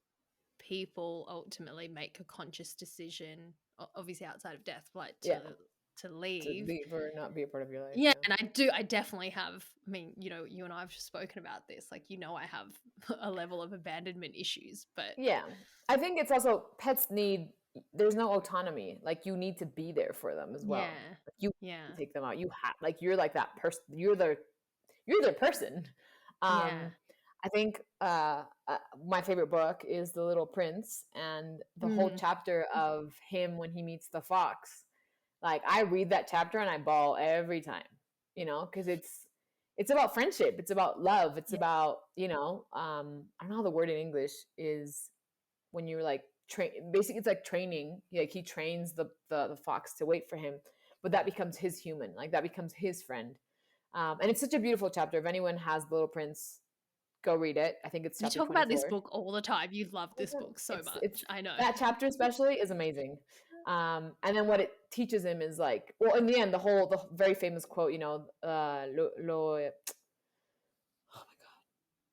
people ultimately make a conscious decision, obviously outside of death, like Yeah. to To leave. leave or not be a part of your life. Yeah, Yeah. and I definitely have. I mean, you and I have just spoken about this. Like, I have a level of abandonment issues, but Yeah. I think it's also pets need there's no autonomy. Like you need to be there for them as well. yeah, Like you yeah, take them out. You have like you're like that person. You're their person. yeah. I think my favorite book is The Little Prince, and the whole Mm. chapter of him when he meets the fox. Like I read that chapter and I bawl every time, because it's about friendship, it's about love, it's Yeah. about I don't know how the word in English is when you're like basically it's like training. Like he trains the fox to wait for him, but that becomes his human, like that becomes his friend. And it's such a beautiful chapter. If anyone has The Little Prince, go read it. I think it's You chapter talk about this 24. book all the time. You love this book so It's much. I know. that chapter especially is amazing. And then what it teaches him is like, well, in the end, the very famous quote,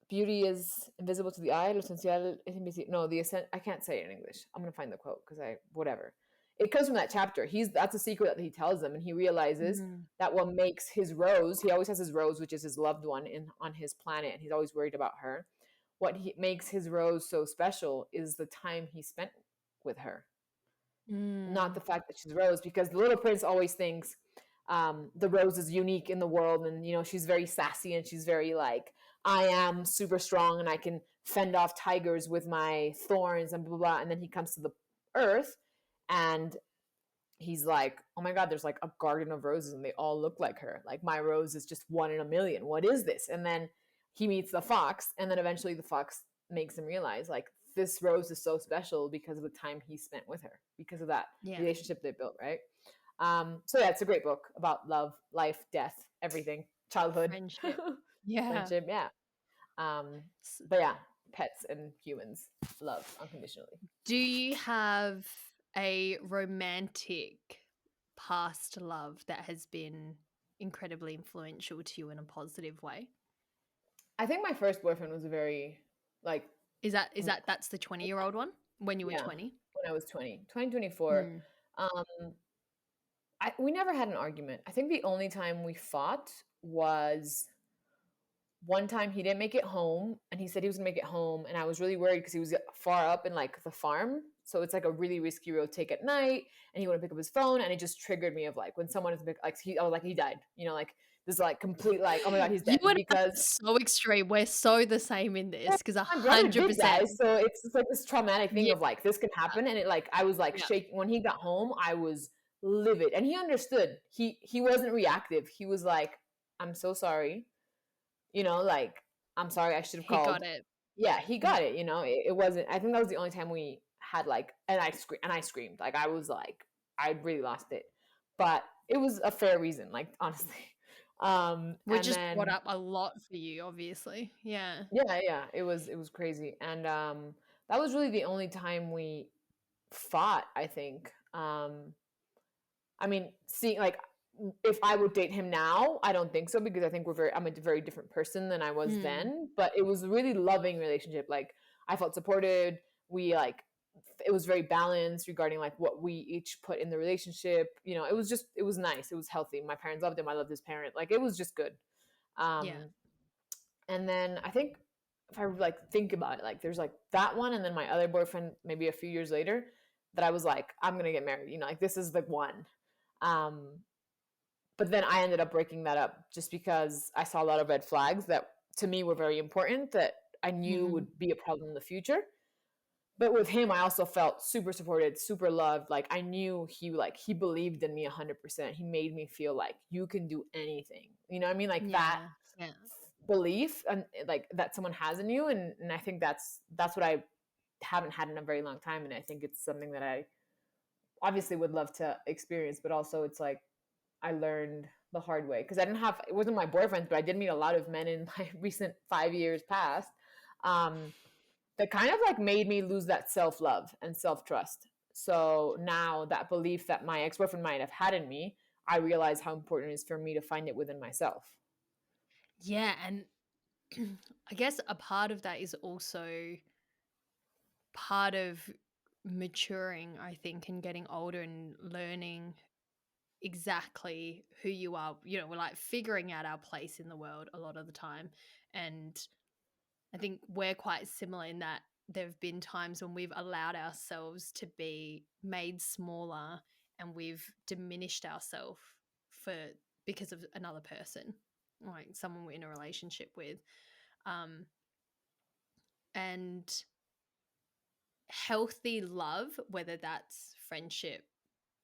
beauty is invisible to the eye, lo esencial es invisible. No, I can't say it in English. I'm gonna find the quote because whatever. It comes from that chapter. That's a secret that he tells them, and he realizes Mm. that what makes his rose. He always has his rose, which is his loved one on his planet, and he's always worried about her. What makes his rose so special is the time he spent with her, not Mm. the fact that she's Rose, because the little prince always thinks the Rose is unique in the world, and she's very sassy and she's very like, I am super strong and I can fend off tigers with my thorns and blah blah blah. And then he comes to the earth and he's like, oh my god, there's like a garden of roses and they all look like her. Like my rose is just one in a million. What is this? And then he meets the fox, and then eventually the fox makes him realize like this rose is so special because of the time he spent with her, because of that Yeah. relationship they built, right? So yeah, it's a great book about love, life, death, everything, childhood, Friendship. Yeah. friendship. Yeah. Um, but yeah, pets and humans love unconditionally. Do you have a romantic past love that has been incredibly influential to you in a positive way? I think my first boyfriend was a very like That's the 20-year-old one when you were yeah, 20? when I was 2024. Mm. Um, we never had an argument. I think the only time we fought was one time he didn't make it home, and he said he was gonna make it home, and I was really worried because he was far up in like the farm, so it's like a really risky road to take at night, and he wouldn't pick up his phone, and it just triggered me of like when someone is like I was like he died, you know, like this is like complete like oh my god he's You dead and I are because so extreme. We're so the same in this well, because my brother did 100%. die, so it's like this traumatic thing Yeah, of like this can happen, and it like I was like yeah, shaking when he got home. I was livid, and he understood. He wasn't reactive. He was like, "I'm so sorry," you know, like I'm sorry. I should have he got called. it. Yeah, he Yeah, got it. You know, it wasn't. I think that was the only time we had like, and I screamed like I was like I really lost it, but it was a fair reason. Like honestly, which and just brought then up a lot for you, obviously. Yeah. yeah, it was crazy, and that was really the only time we fought. I think. I mean, seeing like if I would date him now, I don't think so because I think I'm a very different person than I was Mm, then. But it was a really loving relationship. Like I felt supported. We like it was very balanced regarding like what we each put in the relationship. You know, it was nice. It was healthy. My parents loved him. I loved his parent. Like it was just good. yeah. Um, and then I think if I like think about it, like there's like that one, and then my other boyfriend maybe a few years later that I was like, I'm gonna get married. You know, like this is the one. Um, but then I ended up breaking that up just because I saw a lot of red flags that to me were very important that I knew Mhm. would be a problem in the future. But with him, I also felt super supported, super loved. Like I knew he believed in me 100%. He made me feel like you can do anything. You know what I mean? Like that Yeah, yeah. belief and like that someone has in you, and I think that's what I haven't had in a very long time, and I think it's something that I obviously would love to experience, but also it's like I learned the hard way because I didn't have it wasn't my boyfriends, but I did meet a lot of men in my recent 5 years past um, that kind of like made me lose that self love and self trust. So now that belief that my ex boyfriend might have had in me, I realize how important it is for me to find it within myself. Yeah, and I guess a part of that is also part of maturing, I think, and getting older and learning exactly who you are. We're like figuring out our place in the world a lot of the time. And I think we're quite similar in that there have been times when we've allowed ourselves to be made smaller and we've diminished ourselves for because of another person, like someone we're in a relationship with. Um, and healthy love, whether that's friendship,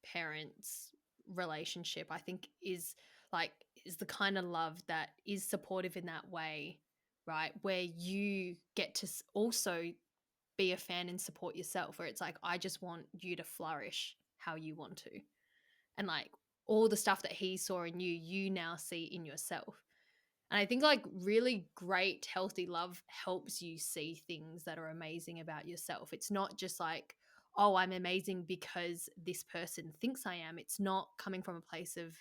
parents, relationship, I think is the kind of love that is supportive in that way, right? Where you get to also be a fan and support yourself, where it's like, I just want you to flourish how you want to. And like all the stuff that he saw in you, you now see in yourself. And I think like really great, healthy love helps you see things that are amazing about yourself. It's not just like, oh, I'm amazing because this person thinks I am. It's not coming from a place of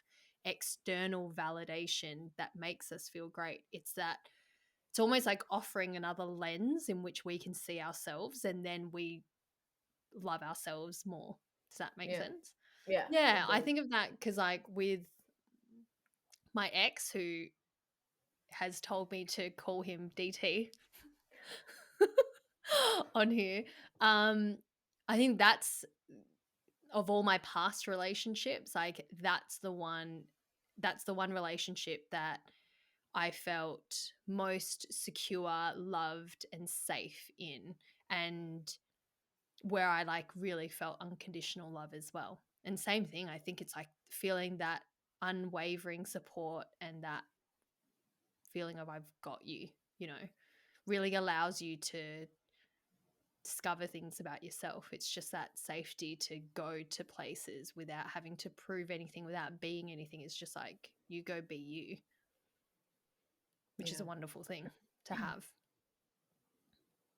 external validation that makes us feel great. It's almost like offering another lens in which we can see ourselves and then we love ourselves more. Does that make Yeah, sense? yeah, Yeah, it I does. think of that because like with my ex who has told me to call him DT on here. Um, I think that's of all my past relationships, like that's the one relationship that I felt most secure, loved, and safe in, and where I like really felt unconditional love as well. And same thing, I think it's like feeling that unwavering support and that feeling of I've got you, you know, really allows you to discover things about yourself. It's just that safety to go to places without having to prove anything, without being anything. It's just like you go be you, which is a Yeah, wonderful thing to have.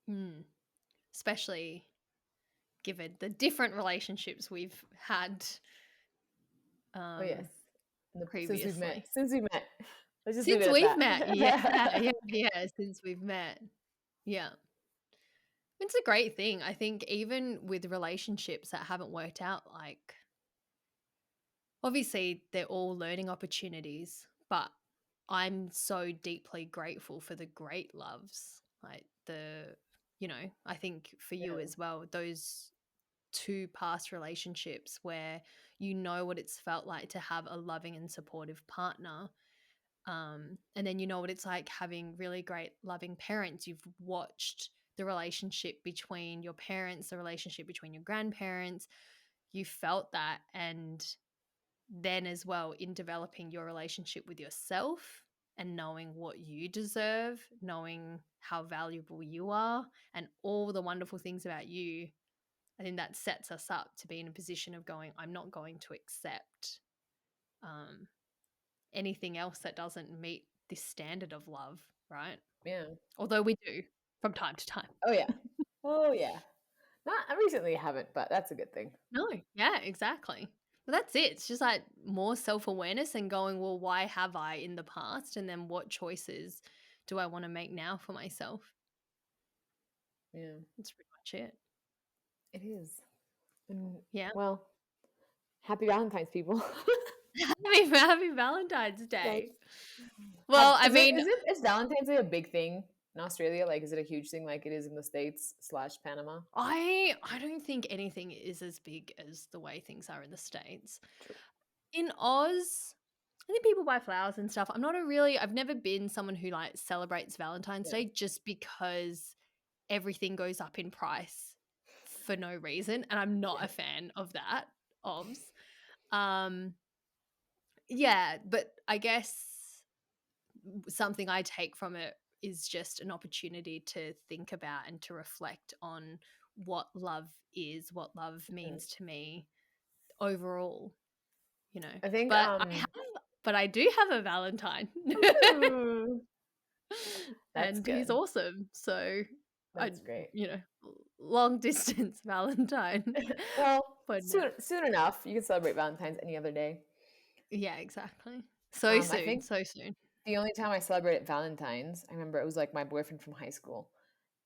Mm. Especially given the different relationships we've had oh yes, um, since we've met, previously. let's just leave Since it at we've met, yeah, that. yeah, since we've met. Yeah. It's a great thing. I think even with relationships that haven't worked out, like obviously they're all learning opportunities, but I'm so deeply grateful for the great loves, like I think for you Yeah. as well, those two past relationships where you know what it's felt like to have a loving and supportive partner. And then you know what it's like having really great loving parents. You've watched the relationship between your parents, the relationship between your grandparents. You felt that. And then as well, in developing your relationship with yourself and knowing what you deserve, knowing how valuable you are and all the wonderful things about you, I think that sets us up to be in a position of going, I'm not going to accept um, anything else that doesn't meet this standard of love, right? Yeah. Although we do from time to time. Oh yeah. Oh yeah. Not recently I haven't, but that's a good thing. No, yeah, exactly. But that's it. It's just like more self-awareness and going, well, why have I in the past? And then what choices do I want to make now for myself? Yeah. That's pretty much it. It is. And, Yeah. well, happy Valentine's, people. Happy Valentine's Like, Day. Well, I mean, is Valentine's Day a big thing in Australia? Like, is it a huge thing like it is in the States / Panama? I don't think anything is as big as the way things are in the States. True. In Oz, I think people buy flowers and stuff. I've never been someone who like celebrates Valentine's Yeah. Day just because everything goes up in price for no reason. And I'm not a fan of that. Obs. Yeah, but I guess something I take from it is just an opportunity to think about and to reflect on what love is, what love means to me overall, I think but I do have a Valentine. ooh, that's And he's good. awesome. So That's great. long distance Valentine. Well, But soon enough, you can celebrate Valentine's any other day. yeah, exactly. So I think so soon. the only time I celebrated Valentine's, I remember it was like my boyfriend from high school,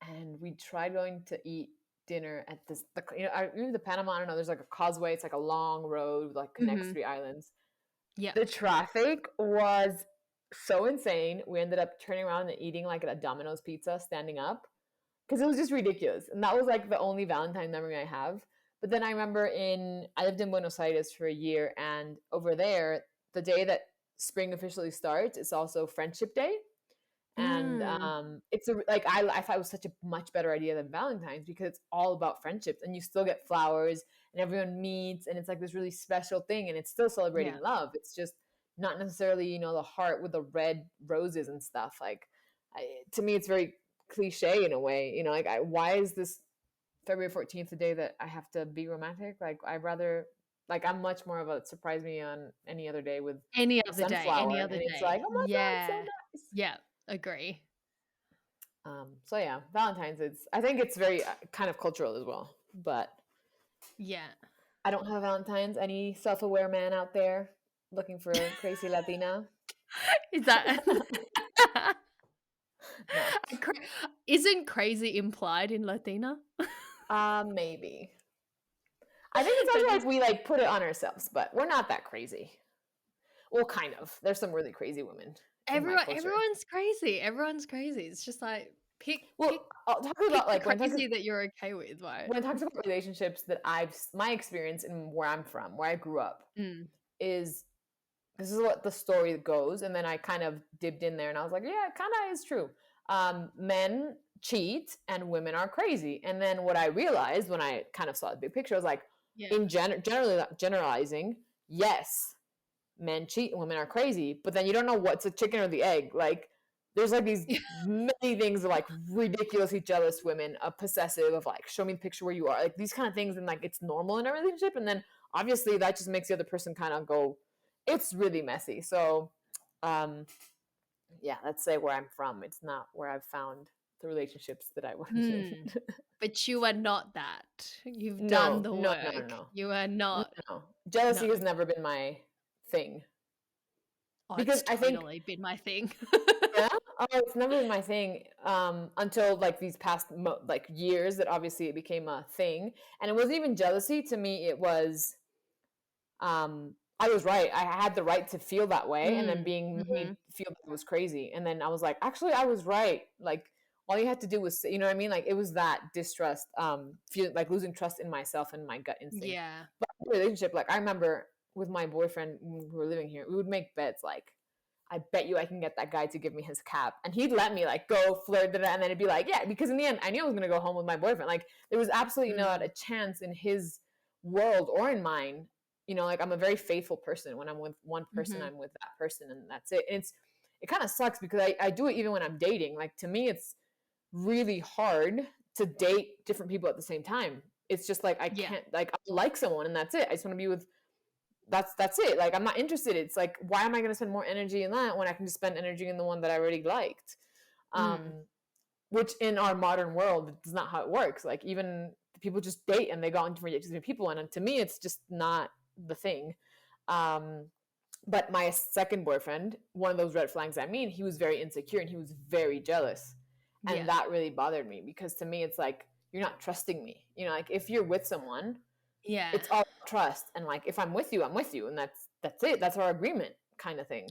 and we tried going to eat dinner at the Panama. I don't know. There's like a causeway. It's like a long road like connects Mm-hmm. 3 islands. Yeah. The traffic was so insane. We ended up turning around and eating like a Domino's pizza standing up because it was just ridiculous. And that was like the only Valentine memory I have. But then I remember I lived in Buenos Aires for a year, and over there, the day that spring officially starts, it's also Friendship Day. And Mm. it's I thought it was such a much better idea than Valentine's because it's all about friendships, and you still get flowers and everyone meets, and it's like this really special thing, and it's still celebrating Yeah. love. It's just not necessarily the heart with the red roses and stuff. Like to me, it's very cliche in a way. Why is this February 14th the day that I have to be romantic? Like I'd rather. Like I'm much more of a surprise me on any other day with Any a other day. Any sunflower, other and it's day. like, oh my god, so Yeah. nice. Yeah. Agree. So yeah, Valentine's. I think it's very kind of cultural as well. But Yeah. I don't have Valentine's. Any self-aware man out there looking for a crazy Latina? Is that No. Isn't crazy implied in Latina? Maybe. I think it's also like we like put it on ourselves, but we're not that crazy. Well, kind of. There's some really crazy women in my culture. Everyone's crazy. Everyone's crazy. It's just like pick I'll talk pick about the like crazy that you're okay with, right? when it talks about relationships that my experience and where I'm from, where I grew up, is this is what the story goes, and then I kind of dipped in there and I was like, yeah, it kind of is true. Men cheat and women are crazy. And then what I realized when I kind of saw the big picture, I was like, in generally generalizing, yes, men cheat and women are crazy, but then you don't know what's the chicken or the egg. Like there's like these many things of like ridiculously jealous women, possessive of like, show me the picture where you are, like these kind of things, and like it's normal in a relationship, and then obviously that just makes the other person kind of go, it's really messy. So yeah, let's say where I'm from, it's not where I've found the relationships that I want to be in. But you are not that. You've done the work. No. You are not. No. Jealousy has never been my thing. Oh, because it's totally been my thing. Yeah? Oh, it's never been my thing until like these past like years that obviously it became a thing. And it wasn't even jealousy to me. It was I was right. I had the right to feel that way, and then Mm. being Mm-hmm. made feel that it was crazy. And then I was like, actually, I was right. Like all you had to do was, you know what I mean? Like it was that distrust, feel like losing trust in myself and my gut instinct. Yeah. But in a relationship, like I remember with my boyfriend when we were living here, we would make bets like, I bet you I can get that guy to give me his cap. And he'd let me like go flirt, and then it'd be like, yeah, because in the end, I knew I was going to go home with my boyfriend. Like there was absolutely not a Mm. chance in his world or in mine. You know, like I'm a very faithful person. When I'm with one person, Mm-hmm. I'm with that person, and that's it. And it kind of sucks because I do it even when I'm dating. Like to me, it's really hard to date different people at the same time. It's just like I Yeah. can't, like I like someone and that's it. I just want to be with, that's it. Like I'm not interested. It's like, why am I going to spend more energy in that when I can just spend energy in the one that I already liked? Mm. Which in our modern world is not how it works. Like even people just date and they go on different people, and to me it's just not the thing. um but my second boyfriend, one of those red flags, I mean, he was very insecure and he was very jealous, and Yeah. that really bothered me because to me it's like, you're not trusting me. You know, like if you're with someone, Yeah. it's all trust, and like if I'm with you, I'm with you, and that's it, that's our agreement kind of thing.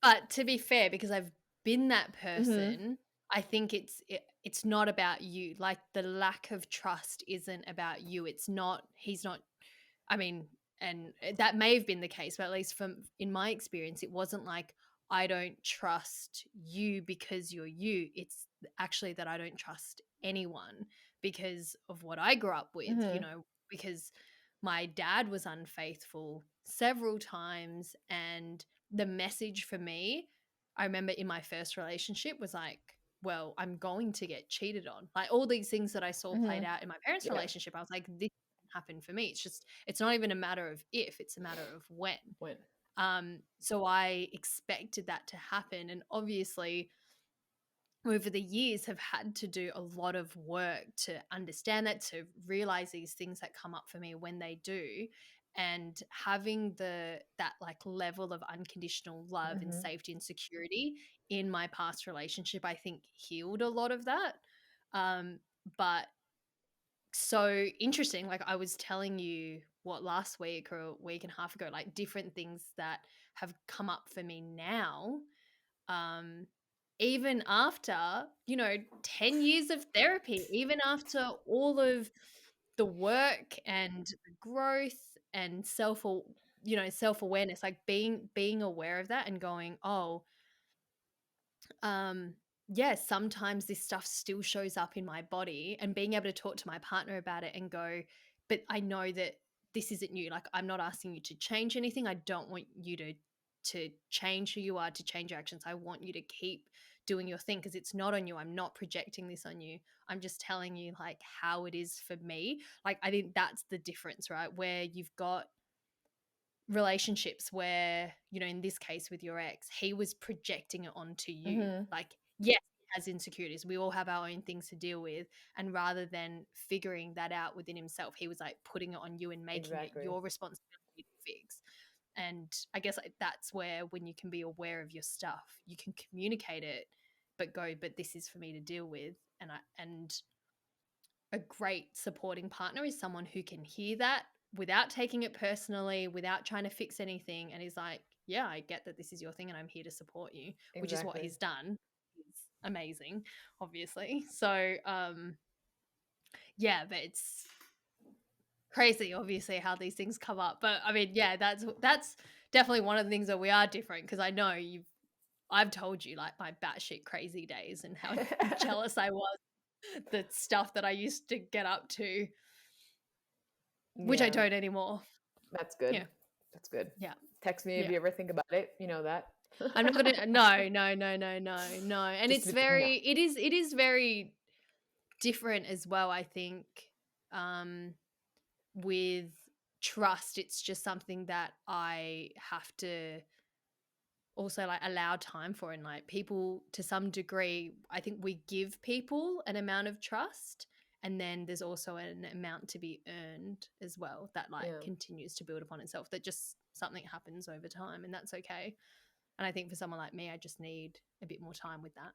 But to be fair, because I've been that Mm-hmm. person, I think it's not about you. Like the lack of trust isn't about you. It's not. He's not. I mean, and that may have been the case, but at least from in my experience, it wasn't like I don't trust you because you're you. It's actually that I don't trust anyone because of what I grew up with. You Mm-hmm. know, because my dad was unfaithful several times, and the message for me, I remember in my first relationship was like, well, I'm going to get cheated on. Like all these things that I saw played Mm-hmm. out in my parents' Yeah. relationship, I was like, this can happen for me. It's just, it's not even a matter of if, it's a matter of when. When. So I expected that to happen. And obviously, over the years have had to do a lot of work to understand that, to realize these things that come up for me when they do, and having that like level of unconditional love and Mm-hmm. safety and security in my past relationship, I think healed a lot of that. um but so interesting, like I was telling you what last week or a week and a half ago, like different things that have come up for me now, um, even after, 10 years of therapy, even after all of the work and the growth and self-awareness, like being aware of that and going, oh, um, yeah, sometimes this stuff still shows up in my body, and being able to talk to my partner about it and go, but I know that this isn't you. Like, I'm not asking you to change anything. I don't want you to change who you are, to change your actions. I want you to keep doing your thing because it's not on you. I'm not projecting this on you. I'm just telling you like how it is for me. Like, I think that's the difference, right? Where you've got relationships where, in this case with your ex, he was projecting it onto you. Mm-hmm. Like, yes, he has insecurities. We all have our own things to deal with. And rather than figuring that out within himself, he was like putting it on you and making it Exactly. your responsibility to fix. And I guess like, that's where, when you can be aware of your stuff, you can communicate it, but go, but this is for me to deal with. And a great supporting partner is someone who can hear that without taking it personally, without trying to fix anything, and is like, yeah, I get that this is your thing and I'm here to support you, which is what Exactly. he's done. It's amazing, obviously. So yeah, but it's crazy obviously how these things come up. But I mean, yeah, that's definitely one of the things that we are different, because I know I've told you like my batshit crazy days and how jealous I was, the stuff that I used to get up to, which I Yeah, don't anymore. that's good. Yeah. That's good. Yeah. Text me if Yeah. you ever think about it. You know that. I'm not gonna, no, no, no, no, no, no. And Just it's between no. very, it is very different as well, I think. Um, with trust, it's just something that I have to also like allow time for. And like people, to some degree, I think we give people an amount of trust, and then there's also an amount to be earned as well, that like Yeah. continues to build upon itself, that just something happens over time, and that's okay. And I think for someone like me, I just need a bit more time with that.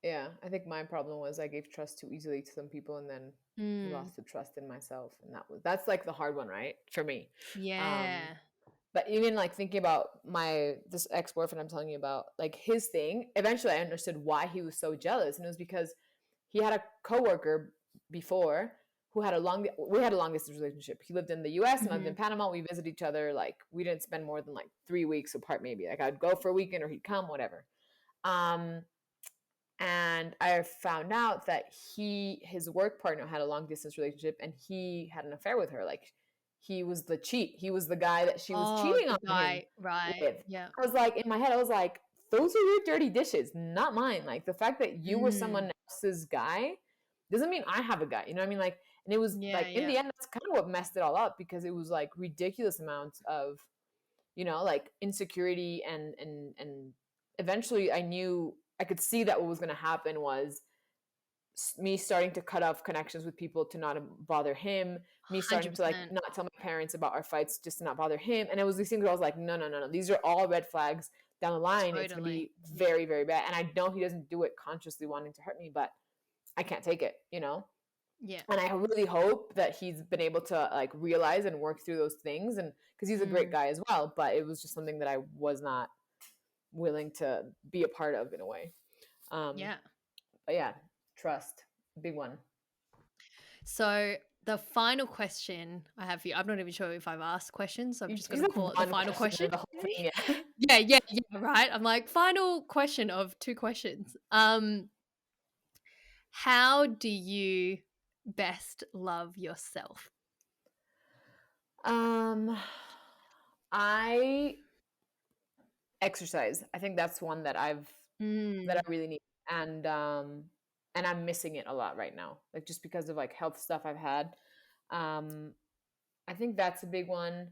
Yeah. I think my problem was I gave trust too easily to some people and then Mm, lost the trust in myself. And that's like the hard one, right? For me. Um, yeah. But even like thinking about this ex-boyfriend I'm telling you about, like his thing, eventually I understood why he was so jealous. And it was because he had a coworker before who had we had a long distance relationship. He lived in the US and I lived in Panama. We visited each other. Like we didn't spend more than like 3 weeks apart, maybe. Like I'd go for a weekend or he'd come, whatever. And I found out that his work partner had a long distance relationship and he had an affair with her. Like he was the cheat. He was the guy that she was Oh, cheating the on him guy, right? with. Yeah. I was like, in my head, I was like, those are your dirty dishes, not mine. Like the fact that you were Mm. someone else's guy doesn't mean I have a guy. You know what I mean? Like, and it was Yeah, like in yeah. the end, that's kind of what messed it all up because it was like ridiculous amounts of, like insecurity and eventually I knew I could see that what was going to happen was me starting to cut off connections with people to not bother him, me starting to like 100%. not tell my parents about our fights just to not bother him. And it was these things where I was like, no, no, no, no. These are all red flags down the line. It's gonna Totally. be very, very bad. And I know he doesn't do it consciously wanting to hurt me, but I can't take it. Yeah. And I really hope that he's been able to like realize and work through those things, and because he's a great guy as well, but it was just something that I was not willing to be a part of in a way. Yeah. But yeah, trust, big one. So the final question I have for you, I'm not even sure if I've asked questions, so I'm just going to Just call it the one final question. The whole thing, yeah. Yeah, right. I'm like, final question of 2 questions. How do you best love yourself? I exercise. I think that's one that I really need, and I'm missing it a lot right now, like just because of like health stuff I've had. I think that's a big one.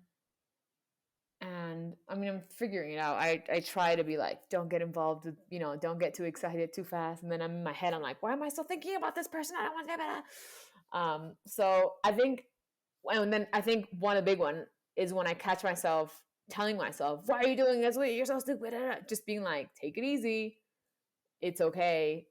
And I mean, I'm figuring it out. I try to be like, don't get involved with, don't get too excited too fast. And then I'm in my head, I'm like, why am I still thinking about this person? I don't want to get better. So I think, and then I think one big one is when I catch myself telling myself, why are you doing this? Wait, you're so stupid. Just being like, take it easy. It's okay.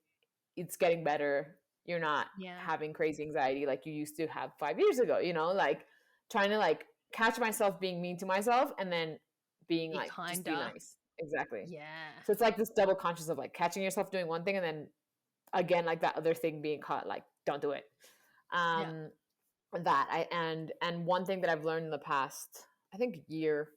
It's getting better. You're not Yeah. having crazy anxiety like you used to have 5 years ago, like trying to like catch myself being mean to myself and then being Be like, just be kinder. nice. Exactly. Yeah. So it's like this double conscious of like catching yourself doing one thing and then again, like that other thing being caught, like, don't do it. Yeah. And one thing that I've learned in the past, I think year,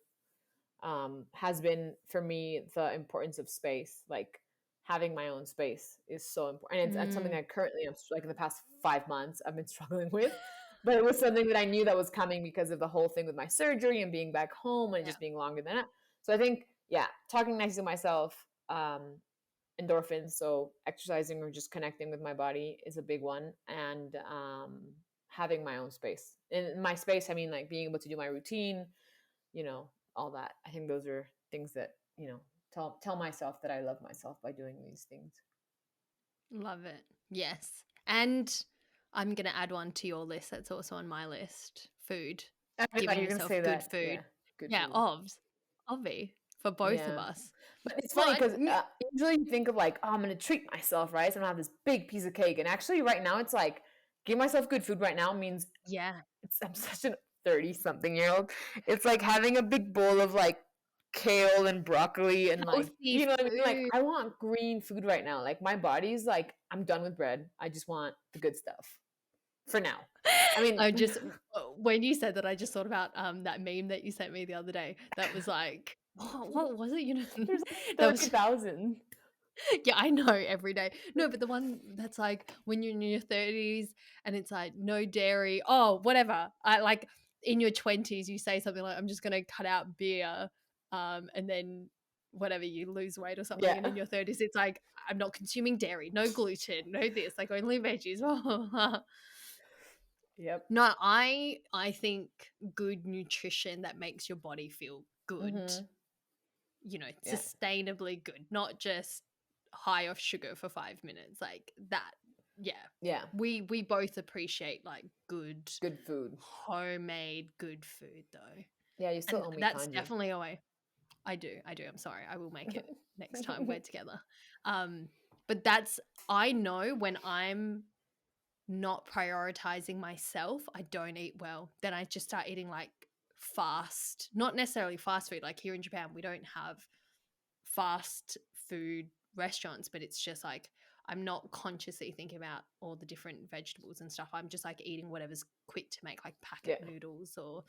has been for me the importance of space. Like having my own space is so important. And it's something I currently am like in the past 5 months I've been struggling with. But it was something that I knew that was coming because of the whole thing with my surgery and being back home and Yeah. just being longer than it. So I think, yeah, talking nice to myself, endorphins, so exercising or just connecting with my body is a big one. And having my own space. In my space, I mean like being able to do my routine, all that. I think those are things that, tell myself that I love myself by doing these things. Love it. Yes. And I'm going to add one to your list that's also on my list. Food. Giving You're gonna yourself say good that. food. Yeah, good Yeah, food. obvi for both of Yeah. us. But it's Well, funny because usually you think of like, oh, I'm gonna treat myself, right? So I'm gonna have this big piece of cake. And actually right now it's like, give myself good food right now means yeah. I'm such a 30-something-year-old. It's like having a big bowl of like kale and broccoli and like, Healthy what I mean? Like food. I want green food right now. Like my body's like, I'm done with bread. I just want the good stuff for now. I mean, I just when you said that, I just thought about that meme that you sent me the other day. That was like, what was it? there's like That was 30,000. yeah, I know every day. No, but the one that's like when you're in your 30s and it's like no dairy. Oh, whatever. I like in your 20s, you say something like, "I'm just gonna cut out beer," and then whatever you lose weight or something, and Yeah. in your 30s, it's like I'm not consuming dairy, no gluten, no this, like only veggies. Yep. No, I think good nutrition that makes your body feel good, Yeah. sustainably good, not just high off sugar for 5 minutes, like that. Yeah. Yeah. We both appreciate like good food. homemade good food though. Yeah, you still And owe me that's kanji. definitely a way. I do. I'm sorry. I will make it next time we're together. But I know when I'm not prioritizing myself, I don't eat well. Then I just start eating like fast, not necessarily fast food. Like here in Japan, we don't have fast food restaurants, but it's just like I'm not consciously thinking about all the different vegetables and stuff. I'm just like eating whatever's quick to make, like packet Yeah. noodles or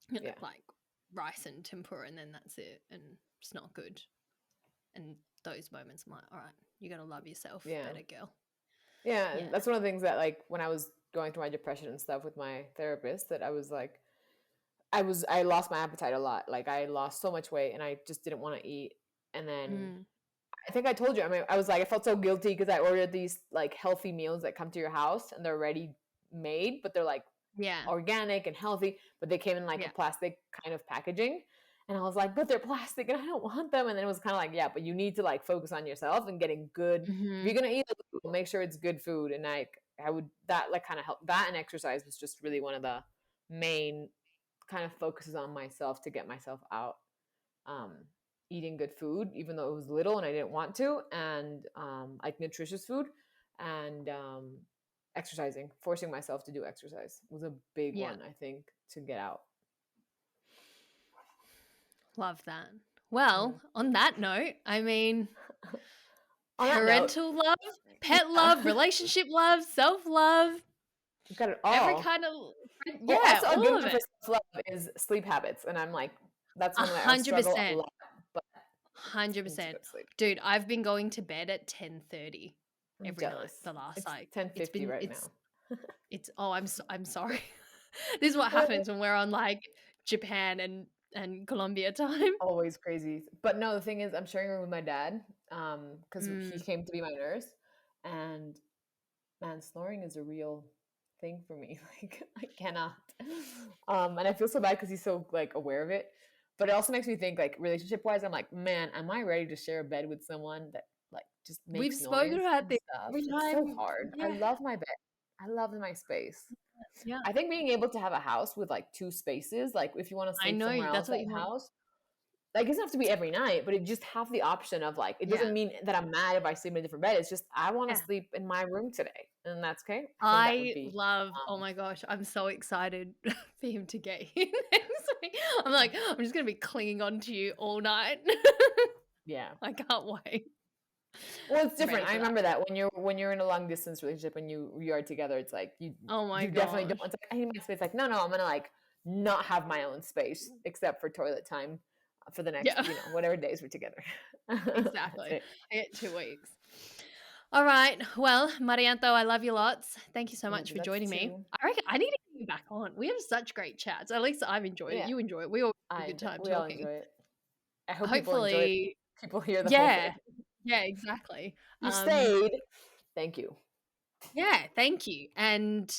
Yeah. like rice and tempura, and then that's it. And it's not good. And those moments, I'm like, all right, you got to love yourself Yeah. better, girl. Yeah, Yeah. and that's one of the things that, like, when I was going through my depression and stuff with my therapist, that I was like, I lost my appetite a lot. Like, I lost so much weight and I just didn't want to eat. And then I think I told you, I mean, I was like, I felt so guilty because I ordered these like healthy meals that come to your house and they're ready made, but they're like Yeah. organic and healthy, but they came in like a plastic kind of packaging. And I was like, but they're plastic and I don't want them. And then it was kind of like, yeah, but you need to like focus on yourself and getting good. If you're going to eat, make sure it's good food. And like, I would, that like kind of help. That and exercise was just really one of the main kind of focuses on myself to get myself out. Eating good food, even though it was little and I didn't want to, and like nutritious food, and exercising, forcing myself to do exercise was a big one, I think, to get out. Love that. Well, on that note, I mean, parental love, pet love, relationship love, self-love. You've got it all. Every kind of, well, also a good one for self-love is sleep habits. And I'm like, that's one that I struggle a lot. 100%. Dude, I've been going to bed at 10:30 every night. The last it's like 10:50 right now. It's I'm sorry. This is what happens when we're on like Japan and Colombia time. Always crazy. But no, the thing is, I'm sharing a room with my dad because he came to be my nurse, and man, snoring is a real thing for me. Like, I cannot. And I feel so bad because he's so like aware of it. But it also makes me think, like, relationship wise, I'm like, man, am I ready to share a bed with someone that like just makes We've noise spoken about this stuff? every It's time. so hard. I love my bed. I love my space. Yeah. I think being able to have a house with like two spaces, like if you want to sleep somewhere else at house, like it doesn't have to be every night, but it just have the option of like, it doesn't mean that I'm mad if I sleep in a different bed. It's just I want to sleep in my room today, and that's okay. I love. Oh my gosh, I'm so excited for him to get here next week. I'm like, I'm just gonna be clinging on to you all night. Yeah, I can't wait. Well, it's different. I remember that when you're in a long distance relationship and you are together, it's like you definitely don't want to. I need my space. Like no, I'm gonna like not have my own space except for toilet time for the next whatever days we're together. Exactly. I get 2 weeks. All right. Well, Marianto, I love you lots. Thank you so much for joining me. I reckon I need to get you back on. We have such great chats. At least I've enjoyed it. You enjoy it. We all have a good time talking. We all enjoy it. I hope people enjoy it. People hear the whole thing. Yeah, exactly. You stayed. Thank you. Yeah, thank you. And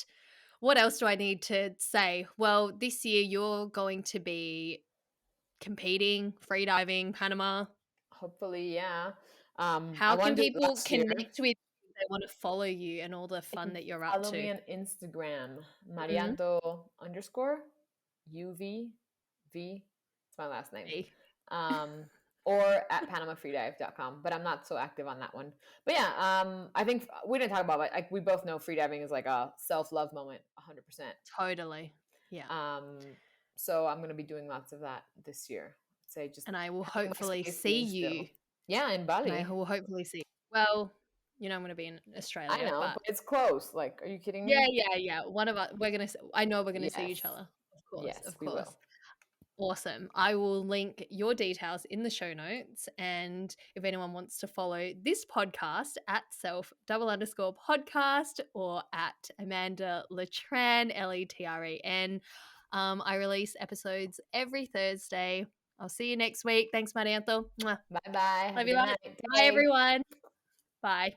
what else do I need to say? Well, this year you're going to be competing, freediving, Panama. Hopefully, yeah. How can people connect with you if they want to follow you and all the fun that you're up to? Follow me on Instagram, Marianto _UV. It's my last name. Or at panamafreedive.com, but I'm not so active on that one. But yeah, I think we didn't talk about it. Like we both know freediving is like a self-love moment, 100%. Totally. Yeah. So I'm going to be doing lots of that this year. And I will hopefully see you. Yeah, in Bali. And I will hopefully see you. Well, I'm going to be in Australia. I know, but it's close. Like, are you kidding me? Yeah. One of us, I know we're going to see each other. Of course. Yes, of course. We will. Awesome. I will link your details in the show notes. And if anyone wants to follow this podcast at self_podcast or at Amanda Letran, Letran. I release episodes every Thursday. I'll see you next week. Thanks, Marianto. Bye-bye. Love you. Bye, everyone. Bye.